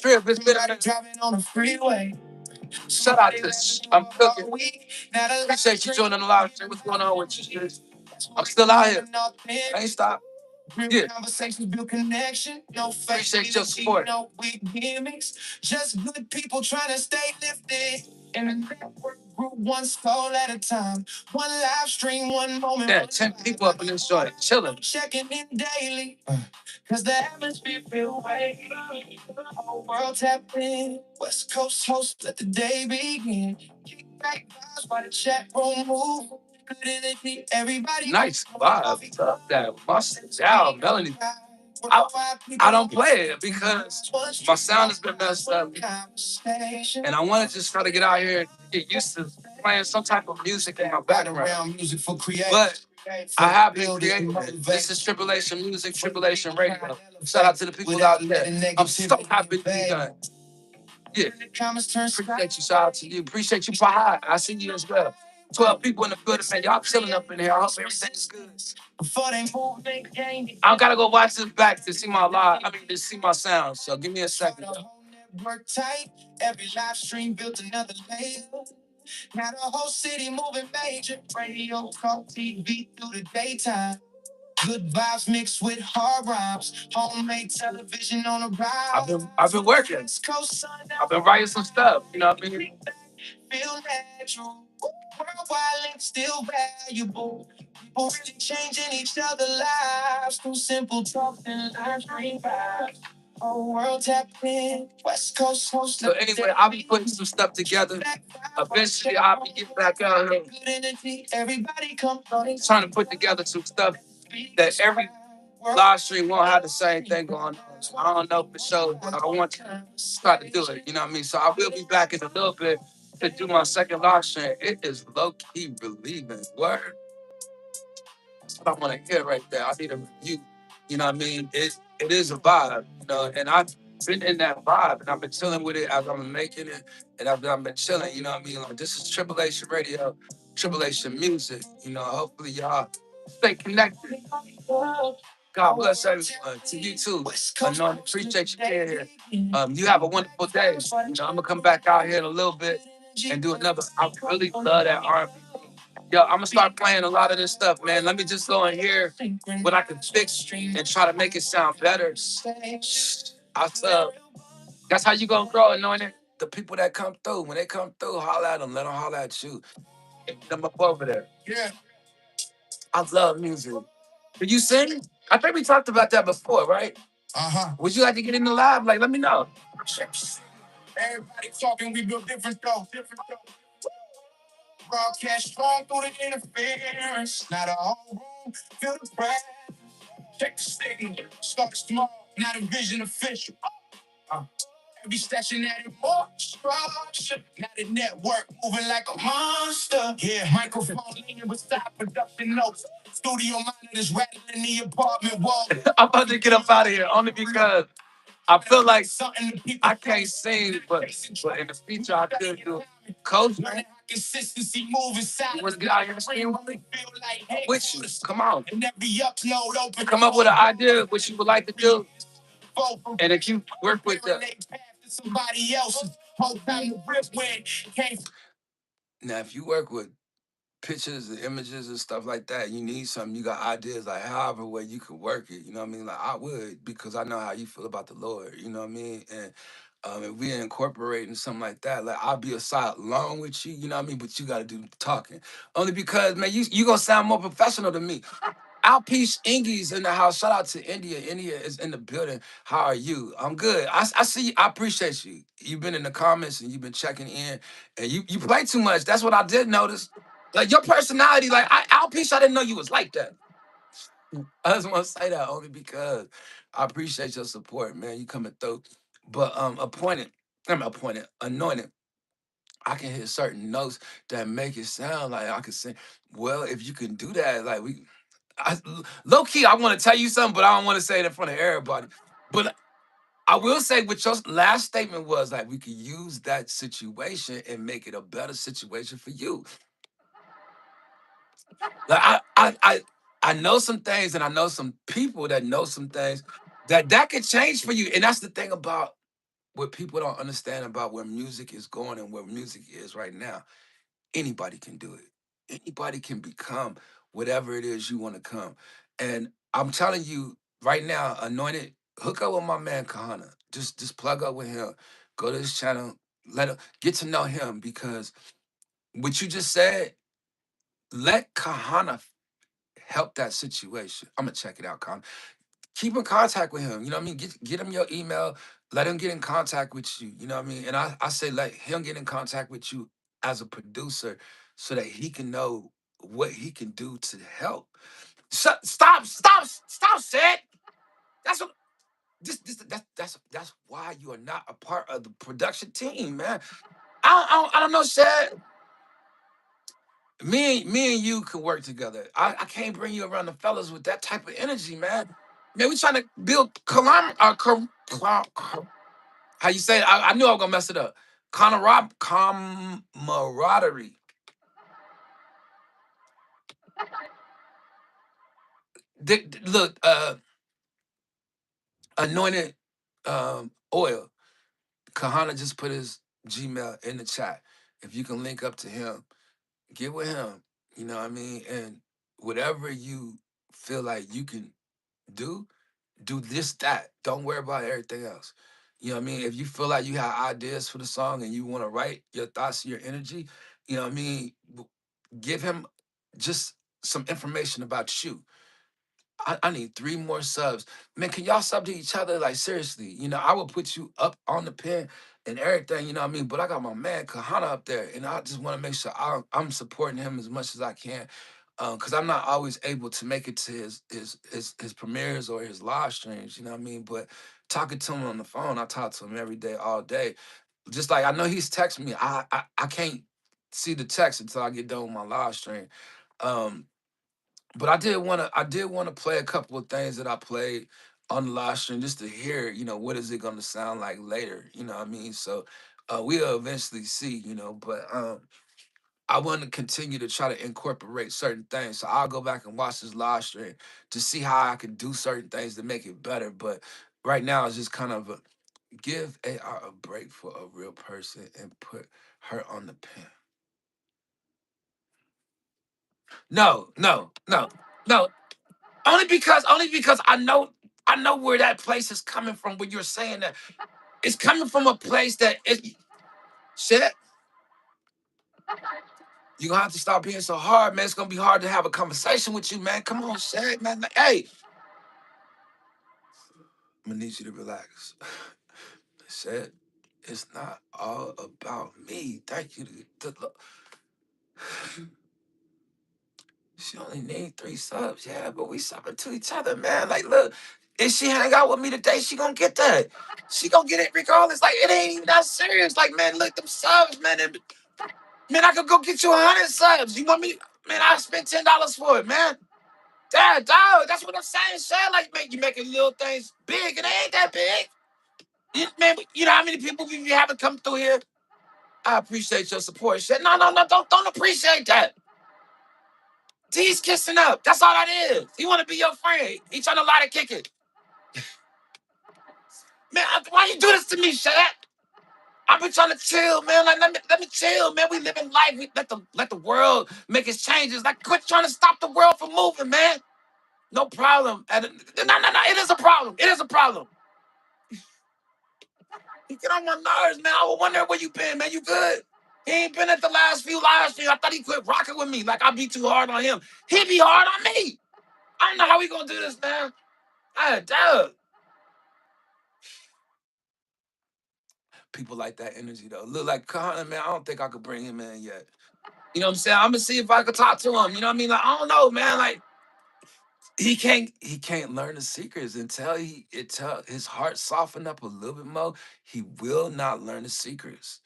Trip, it's been driving on the freeway. Shout out to I'm cooking. Appreciate you joining the live stream. What's going on with you? I'm still out here. I ain't stopped. Yeah. Conversations build connection. No fake. Appreciate your support. No weak gimmicks. Just good people trying to stay lifted. In the network group, one soul at a time. One live stream, one moment. Yeah, 10 people up in this joint, chilling. Checking in daily. 'Cause the atmosphere feel way. Whole world tapped in. West Coast host, let the day begin. Kick back vibes while the chat room move. Good energy, everybody. Nice vibe. Up that mustard down, Melanie. I don't play it because my sound has been messed up. And I want to just try to get out here and get used to playing some type of music in my background. But I have been creating it. This is Tribulation Music, Tribulation Radio. Shout out to the people out there. I'm so happy to be done. Yeah. Appreciate you. Shout out to you. Appreciate you, Fahad. I see you as well. 12 people in the building, man. Y'all chilling up in here. I hope everything's good. I gotta go watch this back to see my live. I mean, to see my sound. So give me a second. Work tight. Every live stream built another layer. Now the whole city moving major. Radio, talk, TV through the daytime. Good vibes mixed with hard rhymes. Homemade television on the rise. I've been working. I've been writing some stuff. You know what I mean? Feel natural. Worldwide links still valuable. People really changing each other's lives through simple talk and live stream vibes. Whole world tapped in. West Coast host. So anyway, I'll be putting some stuff together. Eventually, I'll be getting back out here. Everybody come trying to put together some stuff that every live stream won't have the same thing going on. So I don't know for sure, but I want to start to do it. You know what I mean? So I will be back in a little bit to do my second live stream. It is low-key relieving. Word. That's what I want to hear right there. I need a review. You know what I mean? It is a vibe, you know, and I've been in that vibe and I've been chilling with it as I'm making it, and I've been chilling, you know what I mean? Like, this is Tribulation Radio, Tribulation Music, you know, hopefully y'all stay connected. God bless everyone. To you too. Anointed, appreciate you being here. You have a wonderful day. You know, I'm gonna come back out here in a little bit and do another. I really love that R&B. Yo, I'm gonna start playing a lot of this stuff, man. Let me just go in here what I can fix and try to make it sound better. That's how you gonna grow, Anointed. the people that come through, when they come through, holler at them, let them holler at you. Them up over there. Yeah. I love music. Do you sing? I think we talked about that before, right? Would you like to get in the live? Like, let me know. Everybody talking, we build different though. Broadcast strong through the interference. Not a whole room, feel the breath. Check the signal, start small, not a vision official. Every session added more structure. Now the network moving like a monster. Yeah, microphone leaning beside production notes. Studio monitors rattling the apartment walls. I'm about to get up out of here only because I feel like I can't sing, but in the future I could do coach. Consistency moving silent. You want to get out here and scream with me? With you, come on. And every upload open. Come up with an idea what you would like to do, and if you work with somebody else's whole time to rip with. Now, if you work with pictures and images and stuff like that, you need something, you got ideas, like however way you could work it, you know what I mean? Like I would, because I know how you feel about the Lord, you know what I mean? And if we incorporating something like that, like I'll be a side along with you, you know what I mean? But you gotta do the talking. Only because, man, you gonna sound more professional than me. Alpeace Ingy's in the house. Shout out to India. India is in the building. How are you? I'm good. I see you. I appreciate you. You've been in the comments and you've been checking in. And you play too much. That's what I did notice. Like your personality, like Alpeace, I didn't know you was like that. I just want to say that only because I appreciate your support, man. You coming through. But anointed. I can hit certain notes that make it sound like I can sing. Well, if you can do that, like low key, I want to tell you something, but I don't want to say it in front of everybody. But I will say what your last statement was, like we could use that situation and make it a better situation for you. Like I know some things, and I know some people that know some things that could change for you. And that's the thing about what people don't understand about where music is going and where music is right now. Anybody can do it. Anybody can become whatever it is you want to come. And I'm telling you right now, Anointed, hook up with my man Kahana. Just plug up with him. Go to his channel. Let him get to know him, because what you just said, let Kahana help that situation. I'm gonna check it out, Kahana. Keep in contact with him. You know what I mean? Get him your email. Let him get in contact with you. You know what I mean? And I say let him get in contact with you as a producer so that he can know what he can do to help. Stop, Sid. That's what that's why you are not a part of the production team, man. I don't know, Sid. Me and you could work together. I can't bring you around the fellas with that type of energy, man. Man, we trying to build how you say it? I knew I was gonna mess it up. Camaraderie. Look, anointed oil. Kahana just put his Gmail in the chat. If you can link up to him, get with him. You know what I mean? And whatever you feel like you can do, do this, that. Don't worry about everything else. You know what I mean? If you feel like you have ideas for the song and you want to write your thoughts, your energy, you know what I mean? Give him just some information about you. I need 3 more subs. Man, can y'all sub to each other? Like, seriously, you know, I will put you up on the pen and everything, you know what I mean? But I got my man Kahana up there, and I just want to make sure I'm supporting him as much as I can. Because I'm not always able to make it to his premieres or his live streams, you know what I mean? But talking to him on the phone, I talk to him every day, all day. Just like I know he's texting me. I can't see the text until I get done with my live stream. Um, but I did wanna play a couple of things that I played on the live stream just to hear, what is it gonna sound like later, you know what I mean? So we'll eventually see, but I want to continue to try to incorporate certain things. So I'll go back and watch this live stream to see how I can do certain things to make it better. But right now it's just kind of give AR a break for a real person and put her on the pen. No, no, no, no. Only because I know where that place is coming from when you're saying that. It's coming from a place that Shit. You're gonna have to stop being so hard, man. It's gonna be hard to have a conversation with you, man. Come on, shit, man. Hey, I'm gonna need you to relax. Shit, it's not all about me. Thank you. She only need 3 subs, yeah, but we subbing to each other, man. Like, look, if she hang out with me today, she gonna get that. She gonna get it regardless. Like, it ain't even that serious. Like, man, look, them subs, man. Man, I could go get you 100 subs. You want me? Man, I spent $10 for it, man. Dad, dog, that's what I'm saying, Shad. Like, man, you making little things big, and it ain't that big. Man, you know how many people we haven't come through here? I appreciate your support, Shad. No, don't appreciate that. D's kissing up. That's all that is. He want to be your friend. He trying to lie to kick it. Man, why you do this to me, Shad? I've been trying to chill, man. Like, let me chill, man. We live in life. We let the world make its changes. Like, quit trying to stop the world from moving, man. No problem. No. It is a problem. It is a problem. You get on my nerves, man. I was wondering where you been, man. You good? He ain't been at the last few live streams. I thought he quit rocking with me. Like, I be too hard on him. He be hard on me. I don't know how we gonna do this, man. Damn. People like that energy, though. Look like Connor, man. I don't think I could bring him in yet. You know what I'm saying? I'm gonna see if I could talk to him. You know what I mean? Like, I don't know, man. Like, he can't learn the secrets until his heart soften up a little bit more. He will not learn the secrets.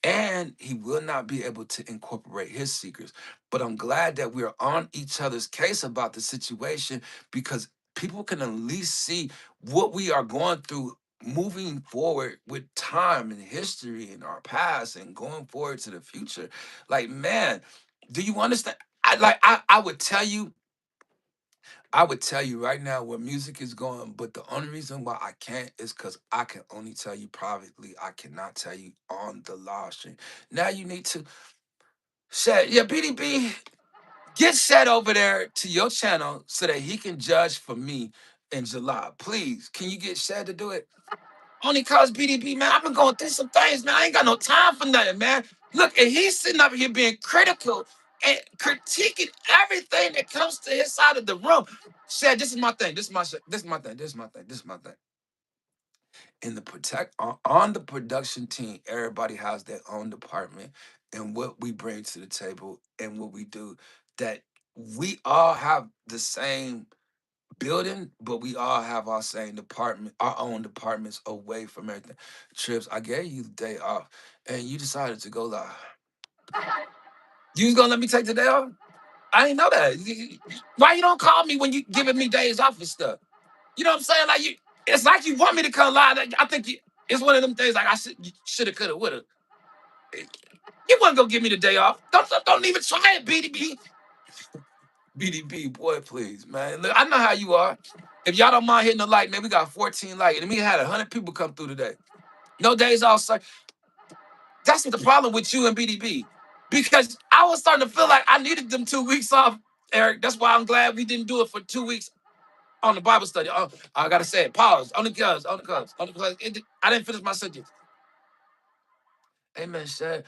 And he will not be able to incorporate his secrets. But I'm glad that we're on each other's case about the situation, because people can at least see what we are going through moving forward with time and history and our past and going forward to the future. Like, man, do you understand? I would tell you right now where music is going, but the only reason why I can't is because I can only tell you privately. I cannot tell you on the live stream. Now you need to Shed, yeah, BDB, get Shed over there to your channel so that he can judge for me in July. Please, can you get Shed to do it? Only cause BDB, man, I've been going through some things, man. I ain't got no time for nothing, man. Look, and he's sitting up here being critical and critiquing everything that comes to his side of the room. Shed, this is my thing. This is my shit. This is my thing. This is my thing. This is my thing. In the on the production team, everybody has their own department and what we bring to the table and what we do. That we all have the same building, but we all have our same department, our own departments away from everything. Trips, I gave you the day off, and you decided to go live. You was gonna let me take the day off? I didn't know that. Why you don't call me when you giving me days off and stuff? You know what I'm saying? Like, it's like you want me to come live. I think it's one of them things like I shoulda, coulda, woulda. You wasn't gonna give me the day off. Don't even try it, BDB. BDB, boy, please, man. Look, I know how you are. If y'all don't mind hitting the like, man, we got 14 likes, and we had 100 people come through today. No days off, sir. That's the problem with you and BDB, because I was starting to feel like I needed them 2 weeks off, Eric. That's why I'm glad we didn't do it for 2 weeks on the Bible study. Oh, I gotta say it. Pause. Only because I didn't finish my sentence. Hey man, Shad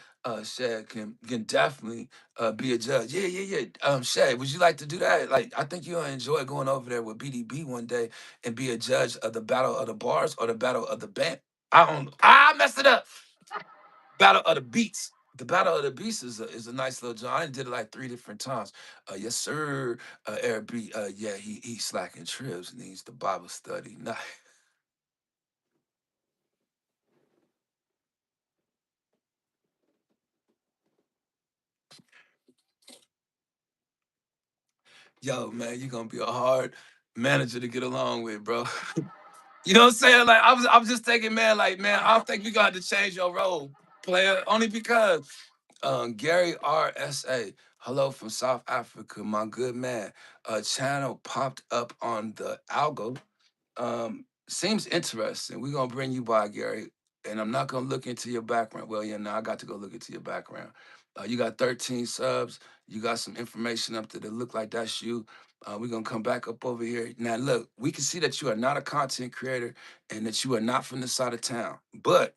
can definitely be a judge. Yeah. Shad, would you like to do that? Like, I think you'll enjoy going over there with BDB one day and be a judge of the Battle of the Bars or the Battle of the Band. I messed it up. Battle of the Beats. The Battle of the Beats is a nice little joint. I did it like 3 different times. Yes, sir. Eric B. Yeah, he slacking trips, needs the Bible study. Nah. Yo, man, you're gonna be a hard manager to get along with, bro. You know what I'm saying? Like, I was just thinking, man, like, man, I don't think we got to change your role, player, only because Gary RSA, hello from South Africa, my good man. A channel popped up on the algo. Seems interesting. We're gonna bring you by, Gary, and I'm not gonna look into your background. Well, yeah, now I got to go look into your background. You got 13 subs. You got some information up there that look like that's you. We're gonna come back up over here. Now, look, we can see that you are not a content creator and that you are not from the side of town. But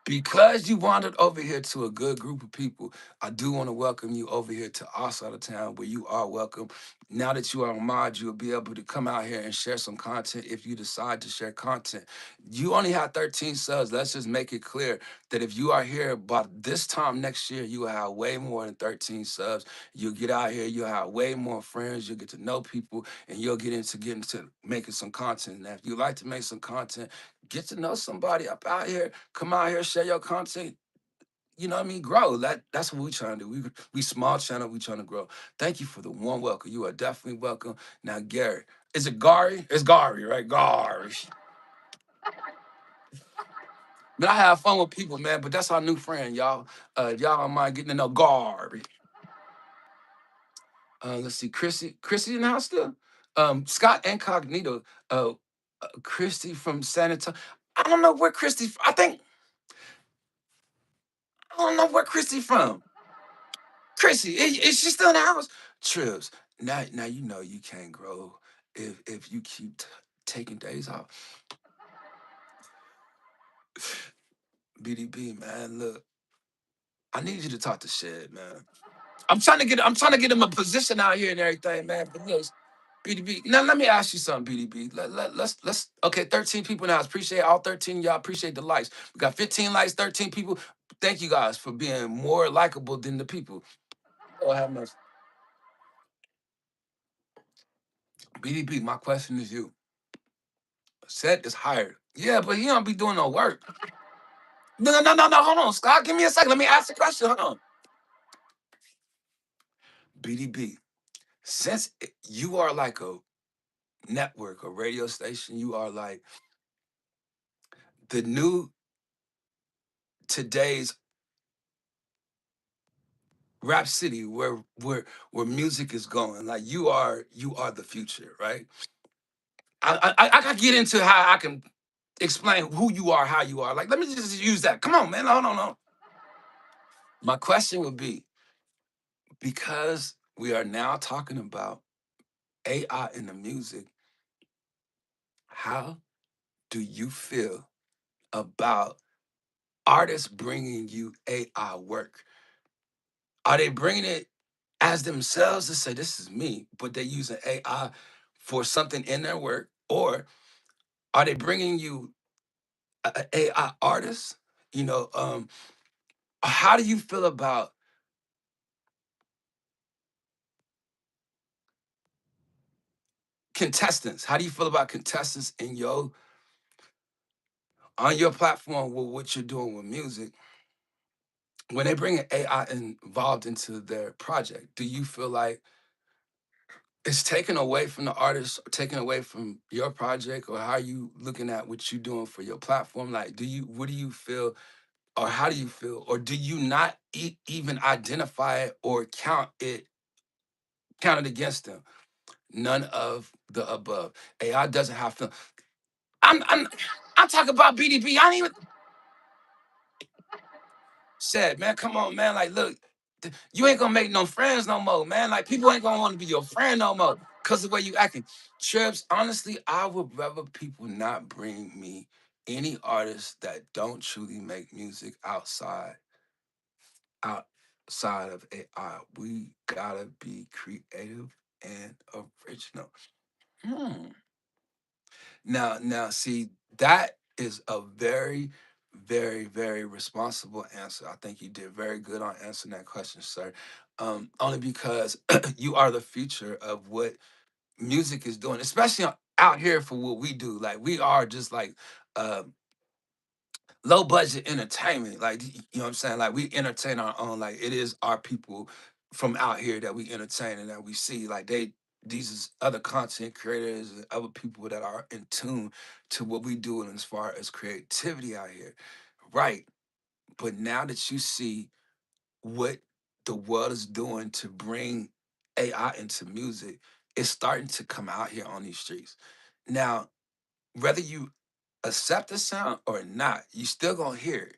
Because you wandered over here to a good group of people, I do want to welcome you over here to our side of town where you are welcome. Now that you are a mod, you'll be able to come out here and share some content if you decide to share content. You only have 13 subs. Let's just make it clear that if you are here by this time next year, you will have way more than 13 subs. You'll get out here, you'll have way more friends, you'll get to know people, and you'll get into making some content. Now, if you like to make some content, get to know somebody up out here. Come out here, share your content. You know what I mean? Grow. That's what we trying to do. We small channel. We trying to grow. Thank you for the warm welcome. You are definitely welcome. Now, Gary, is it Gary? It's Gary, right? Gary. But I have fun with people, man. But that's our new friend, y'all. If y'all don't mind getting to know Gary. Let's see, Chrissy in the house still. Scott Incognito. Christy from San Antonio. I don't know where Christy. I don't know where Christy from. Chrissy, is she still in the house? Trips. Now you know you can't grow if you keep taking days off. BDB, man, look, I need you to talk to Shed, man. I'm trying to get him a position out here and everything, man. But look, BDB. Now let me ask you something, BDB. Let's okay, 13 people now. Appreciate all 13 of y'all. Appreciate the likes. We got 15 likes, 13 people. Thank you guys for being more likable than the people. Oh, have mercy. BDB, my question is you. Set is hired. Yeah, but he don't be doing no work. No. Hold on, Scott. Give me a second. Let me ask the question. Hold on. BDB, since you are like a network, a radio station, you are like the new today's rap city where music is going. Like you are the future, right? I can get into how I can explain who you are, how you are. Like, let me just use that. Come on, man. Hold on. My question would be, because we are now talking about AI in the music, how do you feel about artists bringing you AI work? Are they bringing it as themselves to say, this is me, but they're using AI for something in their work? Or are they bringing you a AI artist? You know, how do you feel about contestants? How do you feel about contestants in your on your platform with what you're doing with music? When they bring an AI involved into their project, do you feel like it's taken away from the artist, or taken away from your project, or how are you looking at what you're doing for your platform? Like, what do you feel, or how do you feel, or do you not even identify it or count it against them? None of the above. AI doesn't have to. I'm talking about BDB. I don't even said, man. Come on, man. Like, look, you ain't gonna make no friends no more, man. Like, people ain't gonna want to be your friend no more because of the way you acting. Trips, honestly, I would rather people not bring me any artists that don't truly make music outside of AI. We gotta be creative and original. Hmm. Now, see, that is a very, very, very responsible answer. I think you did very good on answering that question, sir. Only because you are the future of what music is doing, especially out here for what we do. Like, we are just like uh, low budget entertainment. Like, you know what I'm saying? Like, we entertain our own. Like, it is our people from out here that we entertain and that we see. Like, these is other content creators and other people that are in tune to what we do as far as creativity out here. Right. But now that you see what the world is doing to bring AI into music, it's starting to come out here on these streets. Now, whether you accept the sound or not, you still gonna hear it.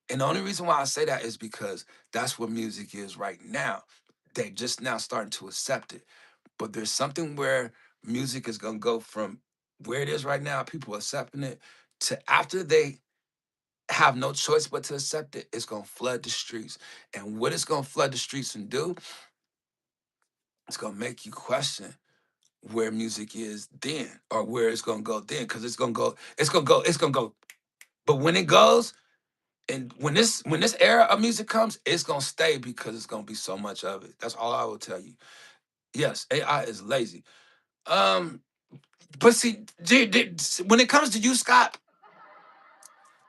And the only reason why I say that is because that's where music is right now. They just now starting to accept it. But there's something where music is gonna go from where it is right now, people accepting it, to after they have no choice but to accept it, it's gonna flood the streets. And what it's gonna flood the streets and do, it's gonna make you question where music is then, or where it's gonna go then, because it's gonna go. But when it goes, and when this era of music comes, it's gonna stay because it's gonna be so much of it. That's all I will tell you. Yes, AI is lazy. Um, but see, when it comes to you, Scott,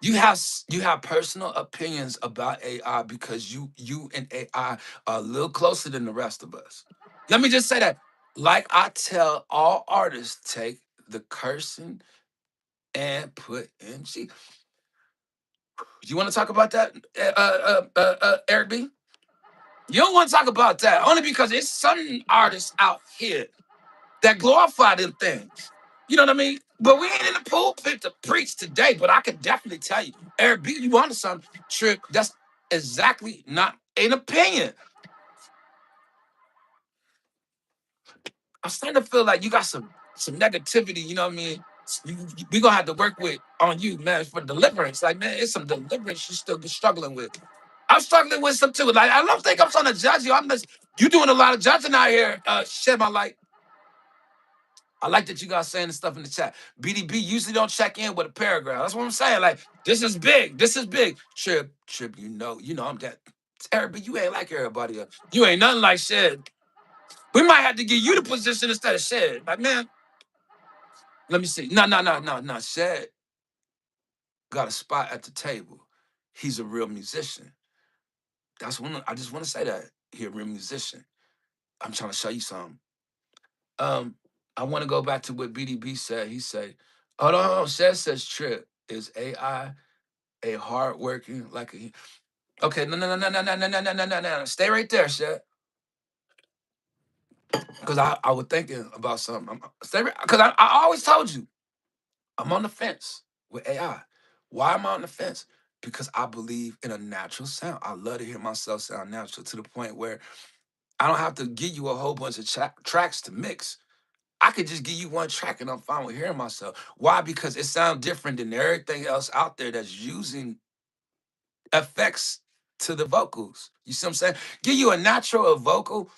you have personal opinions about AI because you and AI are a little closer than the rest of us. Let me just say that. Like I tell all artists, take the cursing and put in G. You want to talk about that, Eric B? You don't want to talk about that only because it's some artists out here that glorify them things. You know what I mean? But we ain't in the pulpit to preach today. But I can definitely tell you, Eric B, you want something? Trick. That's exactly not an opinion. I'm starting to feel like you got some negativity. You know what I mean? We gonna have to work with on you, man, for deliverance. Like, man, it's some deliverance you still be struggling with. I'm struggling with some too. Like, I don't think I'm trying to judge you. I'm just you doing a lot of judging out here. Shed my light. I like that you guys saying the stuff in the chat. BDB usually don't check in with a paragraph. That's what I'm saying. Like, this is big. This is big. Trip, you know I'm that. Eric, you ain't like everybody else. You ain't nothing like Shed. We might have to give you the position instead of Shed. Like, man, let me see. No. Shed got a spot at the table. He's a real musician. That's one. I just want to say that. He a real musician. I'm trying to show you something. Um, I want to go back to what BDB said. He said, hold on, Shed says Trip is AI a hardworking like a okay, no. Stay right there, Shed. Because I was thinking about something. Stay right because I always told you I'm on the fence with AI. Why am I on the fence? Because I believe in a natural sound. I love to hear myself sound natural to the point where I don't have to give you a whole bunch of tracks to mix. I could just give you one track and I'm fine with hearing myself. Why? Because it sounds different than everything else out there that's using effects to the vocals. You see what I'm saying? Give you a natural vocal.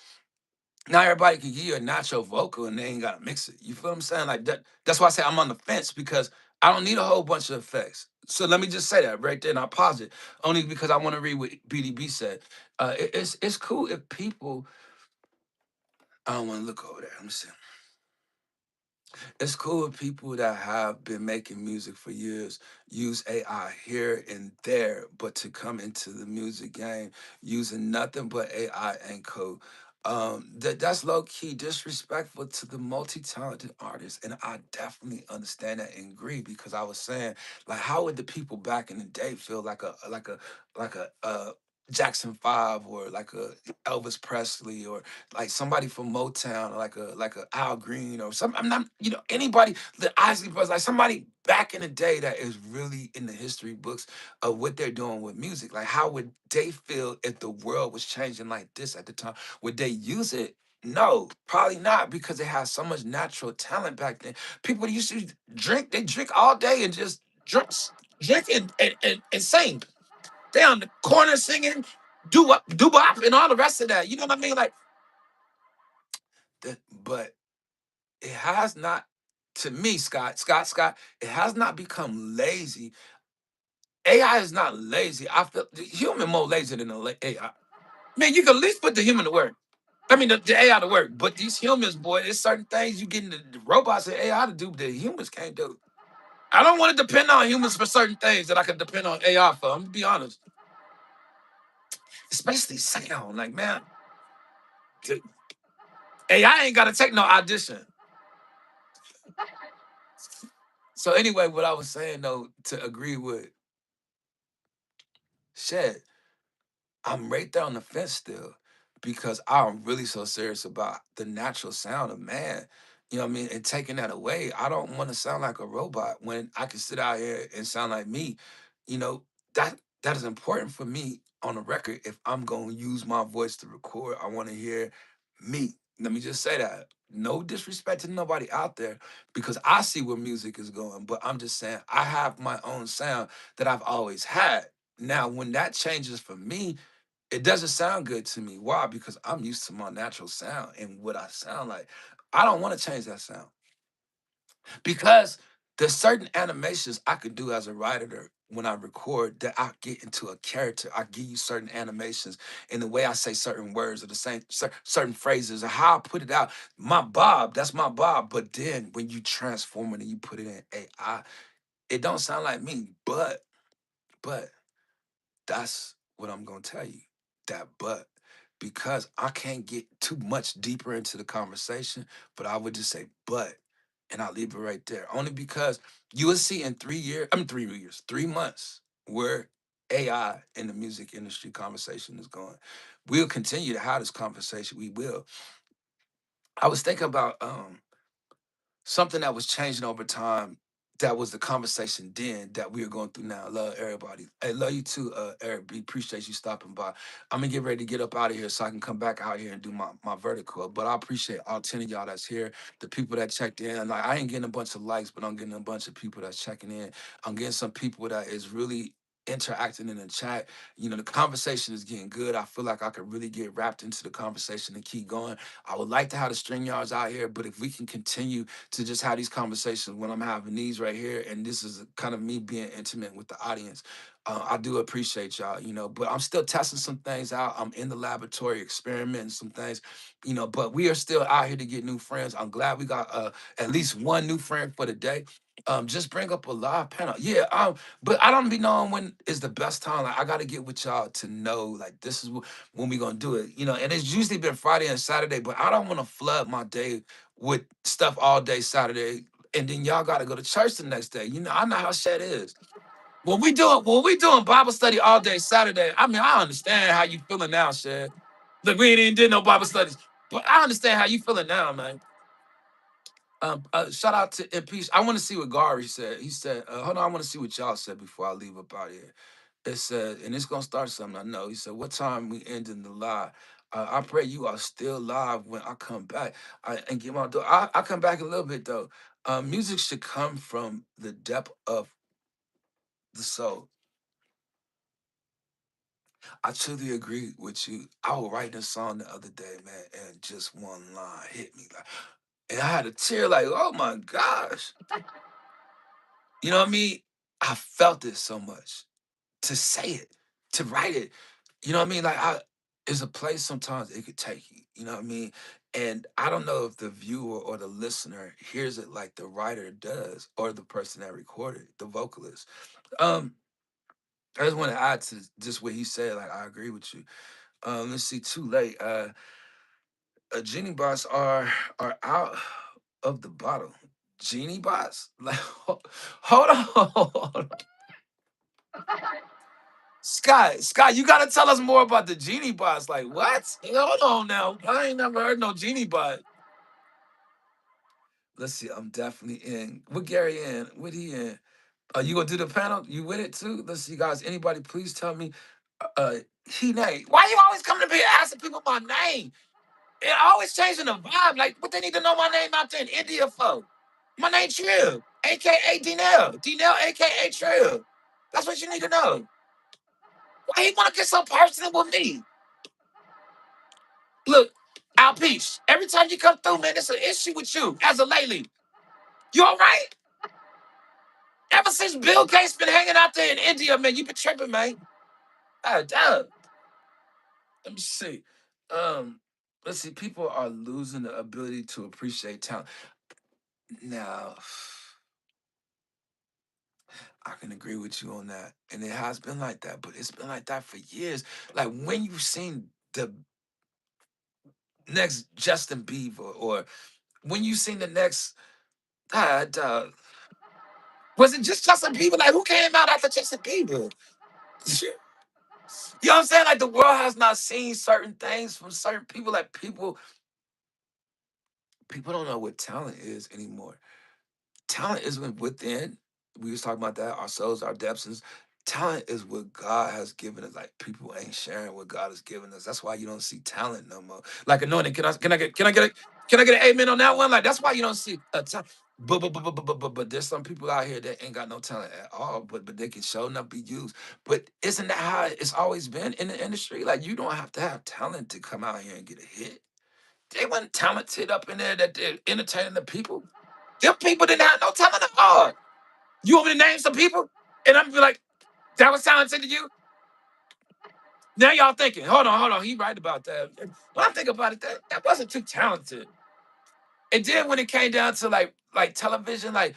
Now everybody can give you a natural vocal and they ain't gotta mix it. You feel what I'm saying? Like that. That's why I say I'm on the fence because I don't need a whole bunch of effects. So let me just say that right there and I'll pause it. Only because I want to read what BDB said. It's cool if people I don't want to look over there. Let me see. It's cool with people that have been making music for years use AI here and there, but to come into the music game using nothing but AI and code. That's low key disrespectful to the multi-talented artists, and I definitely understand that and agree because I was saying, like, how would the people back in the day feel like a Jackson Five or like a Elvis Presley or like somebody from Motown, like a Al Green or some. I'm not, anybody, the Isley Brothers, like somebody back in the day that is really in the history books of what they're doing with music. Like, how would they feel if the world was changing like this at the time? Would they use it? No, probably not because they had so much natural talent back then. People used to drink, they drink all day and just drink and sing. They on the corner singing do bop and all the rest of that. You know what I mean? Like that, but it has not, to me, Scott, it has not become lazy. AI is not lazy. I feel the human more lazy than the AI. Man, you can at least put the human to work. I mean, the AI to work. But these humans, boy, there's certain things you getting the robots and AI to do that humans can't do. I don't want to depend on humans for certain things that I can depend on AI for. I'm gonna be honest. Especially sound. Like, man, AI ain't gotta take no audition. So anyway, what I was saying though, to agree with Shed, I'm right there on the fence still because I'm really so serious about the natural sound of man. You know what I mean? And taking that away, I don't want to sound like a robot when I can sit out here and sound like me. You know, that is important for me on the record. If I'm going to use my voice to record, I want to hear me. Let me just say that. No disrespect to nobody out there, because I see where music is going. But I'm just saying, I have my own sound that I've always had. Now, when that changes for me, it doesn't sound good to me. Why? Because I'm used to my natural sound and what I sound like. I don't want to change that sound, because there's certain animations I could do as a writer when I record that I get into a character. I give you certain animations in the way I say certain words or the same certain phrases or how I put it out. My Bob, that's my Bob. But then when you transform it and you put it in AI, it don't sound like me. But that's what I'm gonna tell you. That but, because I can't get too much deeper into the conversation, but I would just say but, and I'll leave it right there. Only because you will see in 3 years, 3 years, 3 months, where AI in the music industry conversation is going. We'll continue to have this conversation. We will. I was thinking about something that was changing over time. That was the conversation then that we are going through now. Love everybody. Hey, love you too, Eric B. Appreciate you stopping by. I'm gonna get ready to get up out of here so I can come back out here and do my vertical. But I appreciate all 10 of y'all that's here, the people that checked in. Like, I ain't getting a bunch of likes, but I'm getting a bunch of people that's checking in. I'm getting some people that is really interacting in the chat. You know, the conversation is getting good. I feel like I could really get wrapped into the conversation and keep going. I would like to have the string yards out here, but if we can continue to just have these conversations when I'm having these right here, and this is kind of me being intimate with the audience. I do appreciate y'all, but I'm still testing some things out. I'm in the laboratory experimenting some things, but we are still out here to get new friends. I'm glad we got at least one new friend for the day. Just bring up a live panel. Yeah, but I don't be knowing when is the best time. Like, I gotta get with y'all to know, like, this is when we gonna do it, and it's usually been Friday and Saturday, but I don't want to flood my day with stuff all day Saturday, and then y'all got to go to church the next day. I know how shit is. When we doing Bible study all day Saturday, I mean, I understand how you feeling now, Shad. Look, we ain't even did no Bible studies, but I understand how you feeling now, man. Shout out to MP. I want to see what Gary said. He said, hold on, I want to see what y'all said before I leave up out here. It said, and it's gonna start something I know. He said, what time we ending the live? I pray you are still live when I come back. And get my door. I come back a little bit though. Music should come from the depth of the soul. I truly agree with you. I was writing a song the other day, man, and just one line hit me like, and I had a tear like, oh my gosh. You know what I mean? I felt it so much to say it, to write it. You know what I mean? Like, it's a place sometimes it could take you. You know what I mean? And I don't know if the viewer or the listener hears it like the writer does, or the person that recorded, the vocalist. Um, I just want to add to just what he said. Like, I agree with you. Let's see. Too late. Genie bots are out of the bottle. Genie bots? Like, hold on. Hold on. Scott, you gotta tell us more about the genie bots. Like, what? Hold on now. I ain't never heard no genie bot. Let's see. I'm definitely in. What Gary in? What he in? You gonna do the panel? You with it too? Let's see, guys. Anybody, please tell me. Uh, he name. Why you always coming to be asking people my name? It always changing the vibe. Like, what they need to know my name out there in India for? My name Trill, aka Dinell. Dinell, aka Trill. That's what you need to know. Why he wanna get so personal with me? Look, Al Peach, every time you come through, man, it's an issue with you as a lady. You all right? Ever since Bill Gates been hanging out there in India, man, you been tripping, man. Damn. Let me see. Um, let's see. People are losing the ability to appreciate talent. Now, I can agree with you on that. And it has been like that, but it's been like that for years. Like, when you've seen the next Justin Bieber, or when you seen the next, dog, was it just Justin Bieber? Like, who came out after Justin Bieber? You know what I'm saying? Like, the world has not seen certain things from certain people. Like, people don't know what talent is anymore. Talent is within. We was talking about that, our souls, our depths. Talent is what God has given us. Like, people ain't sharing what God has given us. That's why you don't see talent no more. Like, anointing. Can I get it? Can I get an amen on that one? Like that's why you don't see a ton. But there's some people out here that ain't got no talent at all, but they can show enough be used. But isn't that how it's always been in the industry? Like you don't have to have talent to come out here and get a hit. They wasn't talented up in there that they're entertaining the people. Them people didn't have no talent at all. You want me to name some people? And I'm be like, that was talented to you? Now y'all thinking, hold on, he right about that. When I think about it, that wasn't too talented. And then when it came down to like television, like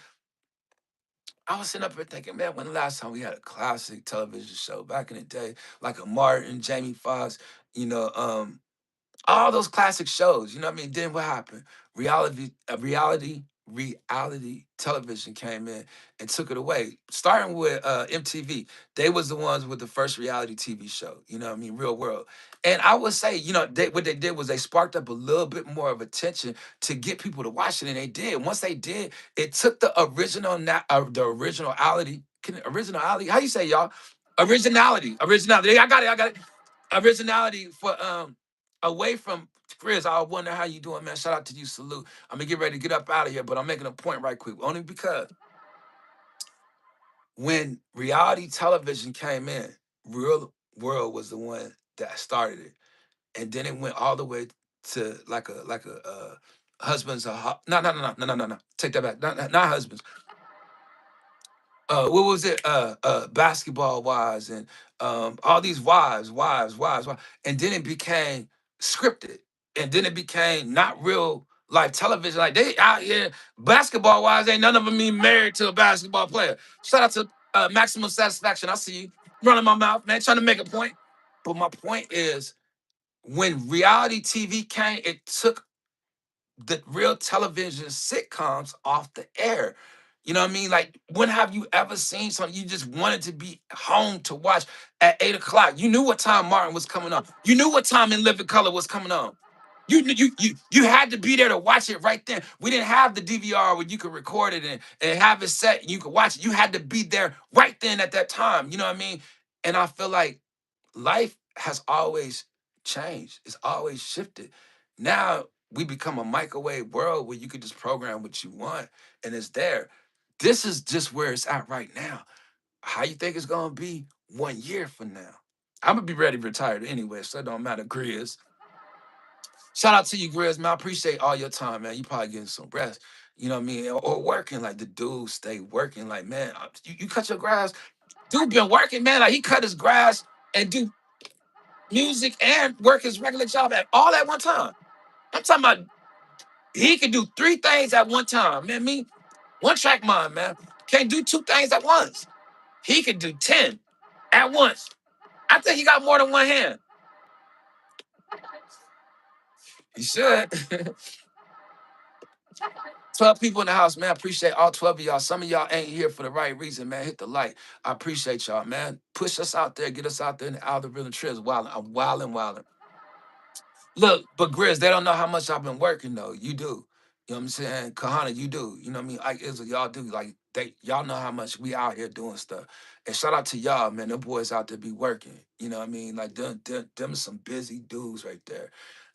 I was sitting up here thinking, man, when the last time we had a classic television show back in the day, like a Martin, Jamie Foxx, you know, all those classic shows, you know what I mean? Then what happened? Reality television came in and took it away. Starting with MTV, they was the ones with the first reality TV show. You know what I mean? Real World. And I would say, you know, what they did was they sparked up a little bit more of attention to get people to watch it, and they did. Once they did, it took the originality. Originality? How you say, y'all? Originality. I got it. Originality for away from Chris. I wonder how you doing, man. Shout out to you. Salute. I'm gonna get ready to get up out of here, but I'm making a point right quick. Only because when reality television came in, Real World was the one that started it, and then it went all the way to like a husbands. No. Take that back. Not husbands. What was it? Basketball wives and all these wives, and then it became scripted, and then it became not real life television. Like they out here, basketball wives ain't none of them even married to a basketball player. Shout out to Maximum Satisfaction. I see you running my mouth, man, trying to make a point. But my point is, when reality TV came, it took the real television sitcoms off the air. You know what I mean? Like, when have you ever seen something you just wanted to be home to watch at 8 o'clock? You knew what time Martin was coming on. You knew what time In Living Color was coming on. You had to be there to watch it right then. We didn't have the DVR where you could record it and have it set and you could watch it. You had to be there right then at that time. You know what I mean? And I feel like life has always changed. It's always shifted. Now we become a microwave world where you can just program what you want and it's there. This is just where it's at right now. How you think it's gonna be 1 year from now? I'm gonna be ready to retire anyway, so it don't matter, Grizz. Shout out to you, Grizz, man. I appreciate all your time, man. You probably getting some rest. You know what I mean? Or working, like the dude stay working. Like, man, you cut your grass. Dude been working, man. Like he cut his grass and do music and work his regular job at all at one time. I'm talking about he can do 3 things at one time. Man, me, one track mind, man. Can't do 2 things at once. He can do 10 at once. I think he got more than one hand. He should. 12 people in the house, man. I appreciate all 12 of y'all. Some of y'all ain't here for the right reason, man. Hit the like. I appreciate y'all, man. Push us out there. Get us out there in the algorithm trips. Wildin'. I'm wildin'. Look, but Grizz, they don't know how much I've been working though. You do. You know what I'm saying? Kahana, you do. You know what I mean? Like Izzy, y'all do. Like y'all know how much we out here doing stuff. And shout out to y'all, man. Them boys out there be working. You know what I mean? Like them are some busy dudes right there.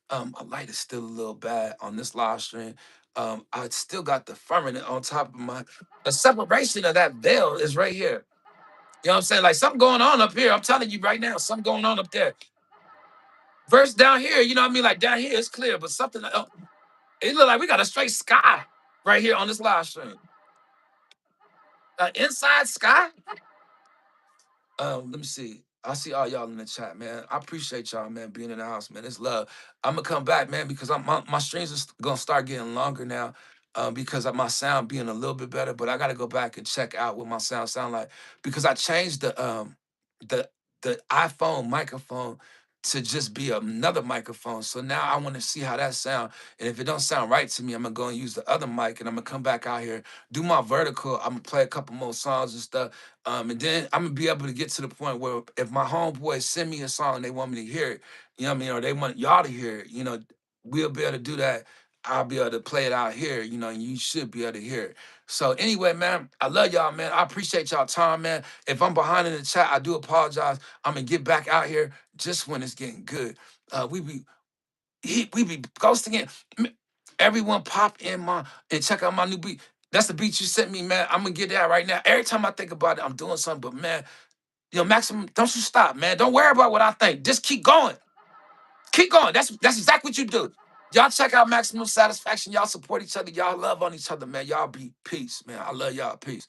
My light is still a little bad on this live stream. I still got the firmament on top of my the separation of that veil is right here. You know what I'm saying? Like something going on up here. I'm telling you right now, something going on up there. Verse down here, you know what I mean? Like down here, it's clear, but something else, it look like we got a straight sky right here on this live stream. Inside sky. Let me see. I see all y'all in the chat, man. I appreciate y'all, man, being in the house, man. It's love. I'm gonna come back, man, because my streams are gonna start getting longer now, because of my sound being a little bit better. But I gotta go back and check out what my sound like because I changed the the iPhone microphone to just be another microphone. So now I want to see how that sound. And if it don't sound right to me, I'm gonna go and use the other mic, and I'm gonna come back out here, do my vertical. I'm gonna play a couple more songs and stuff. And then I'm gonna be able to get to the point where if my homeboys send me a song and they want me to hear it, you know what I mean, or they want y'all to hear it, we'll be able to do that. I'll be able to play it out here, and you should be able to hear it. So anyway, man, I love y'all, man. I appreciate y'all time, man. If I'm behind in the chat, I do apologize. I'm gonna get back out here just when it's getting good. We be ghosting it. Everyone pop in my and check out my new beat. That's the beat you sent me, man. I'm gonna get that right now. Every time I think about it, I'm doing something. But man, Maximum, don't you stop, man. Don't worry about what I think. Just keep going. Keep going. That's exactly what you do. Y'all check out Maximum Satisfaction. Y'all support each other. Y'all love on each other, man. Y'all be peace, man. I love y'all. Peace.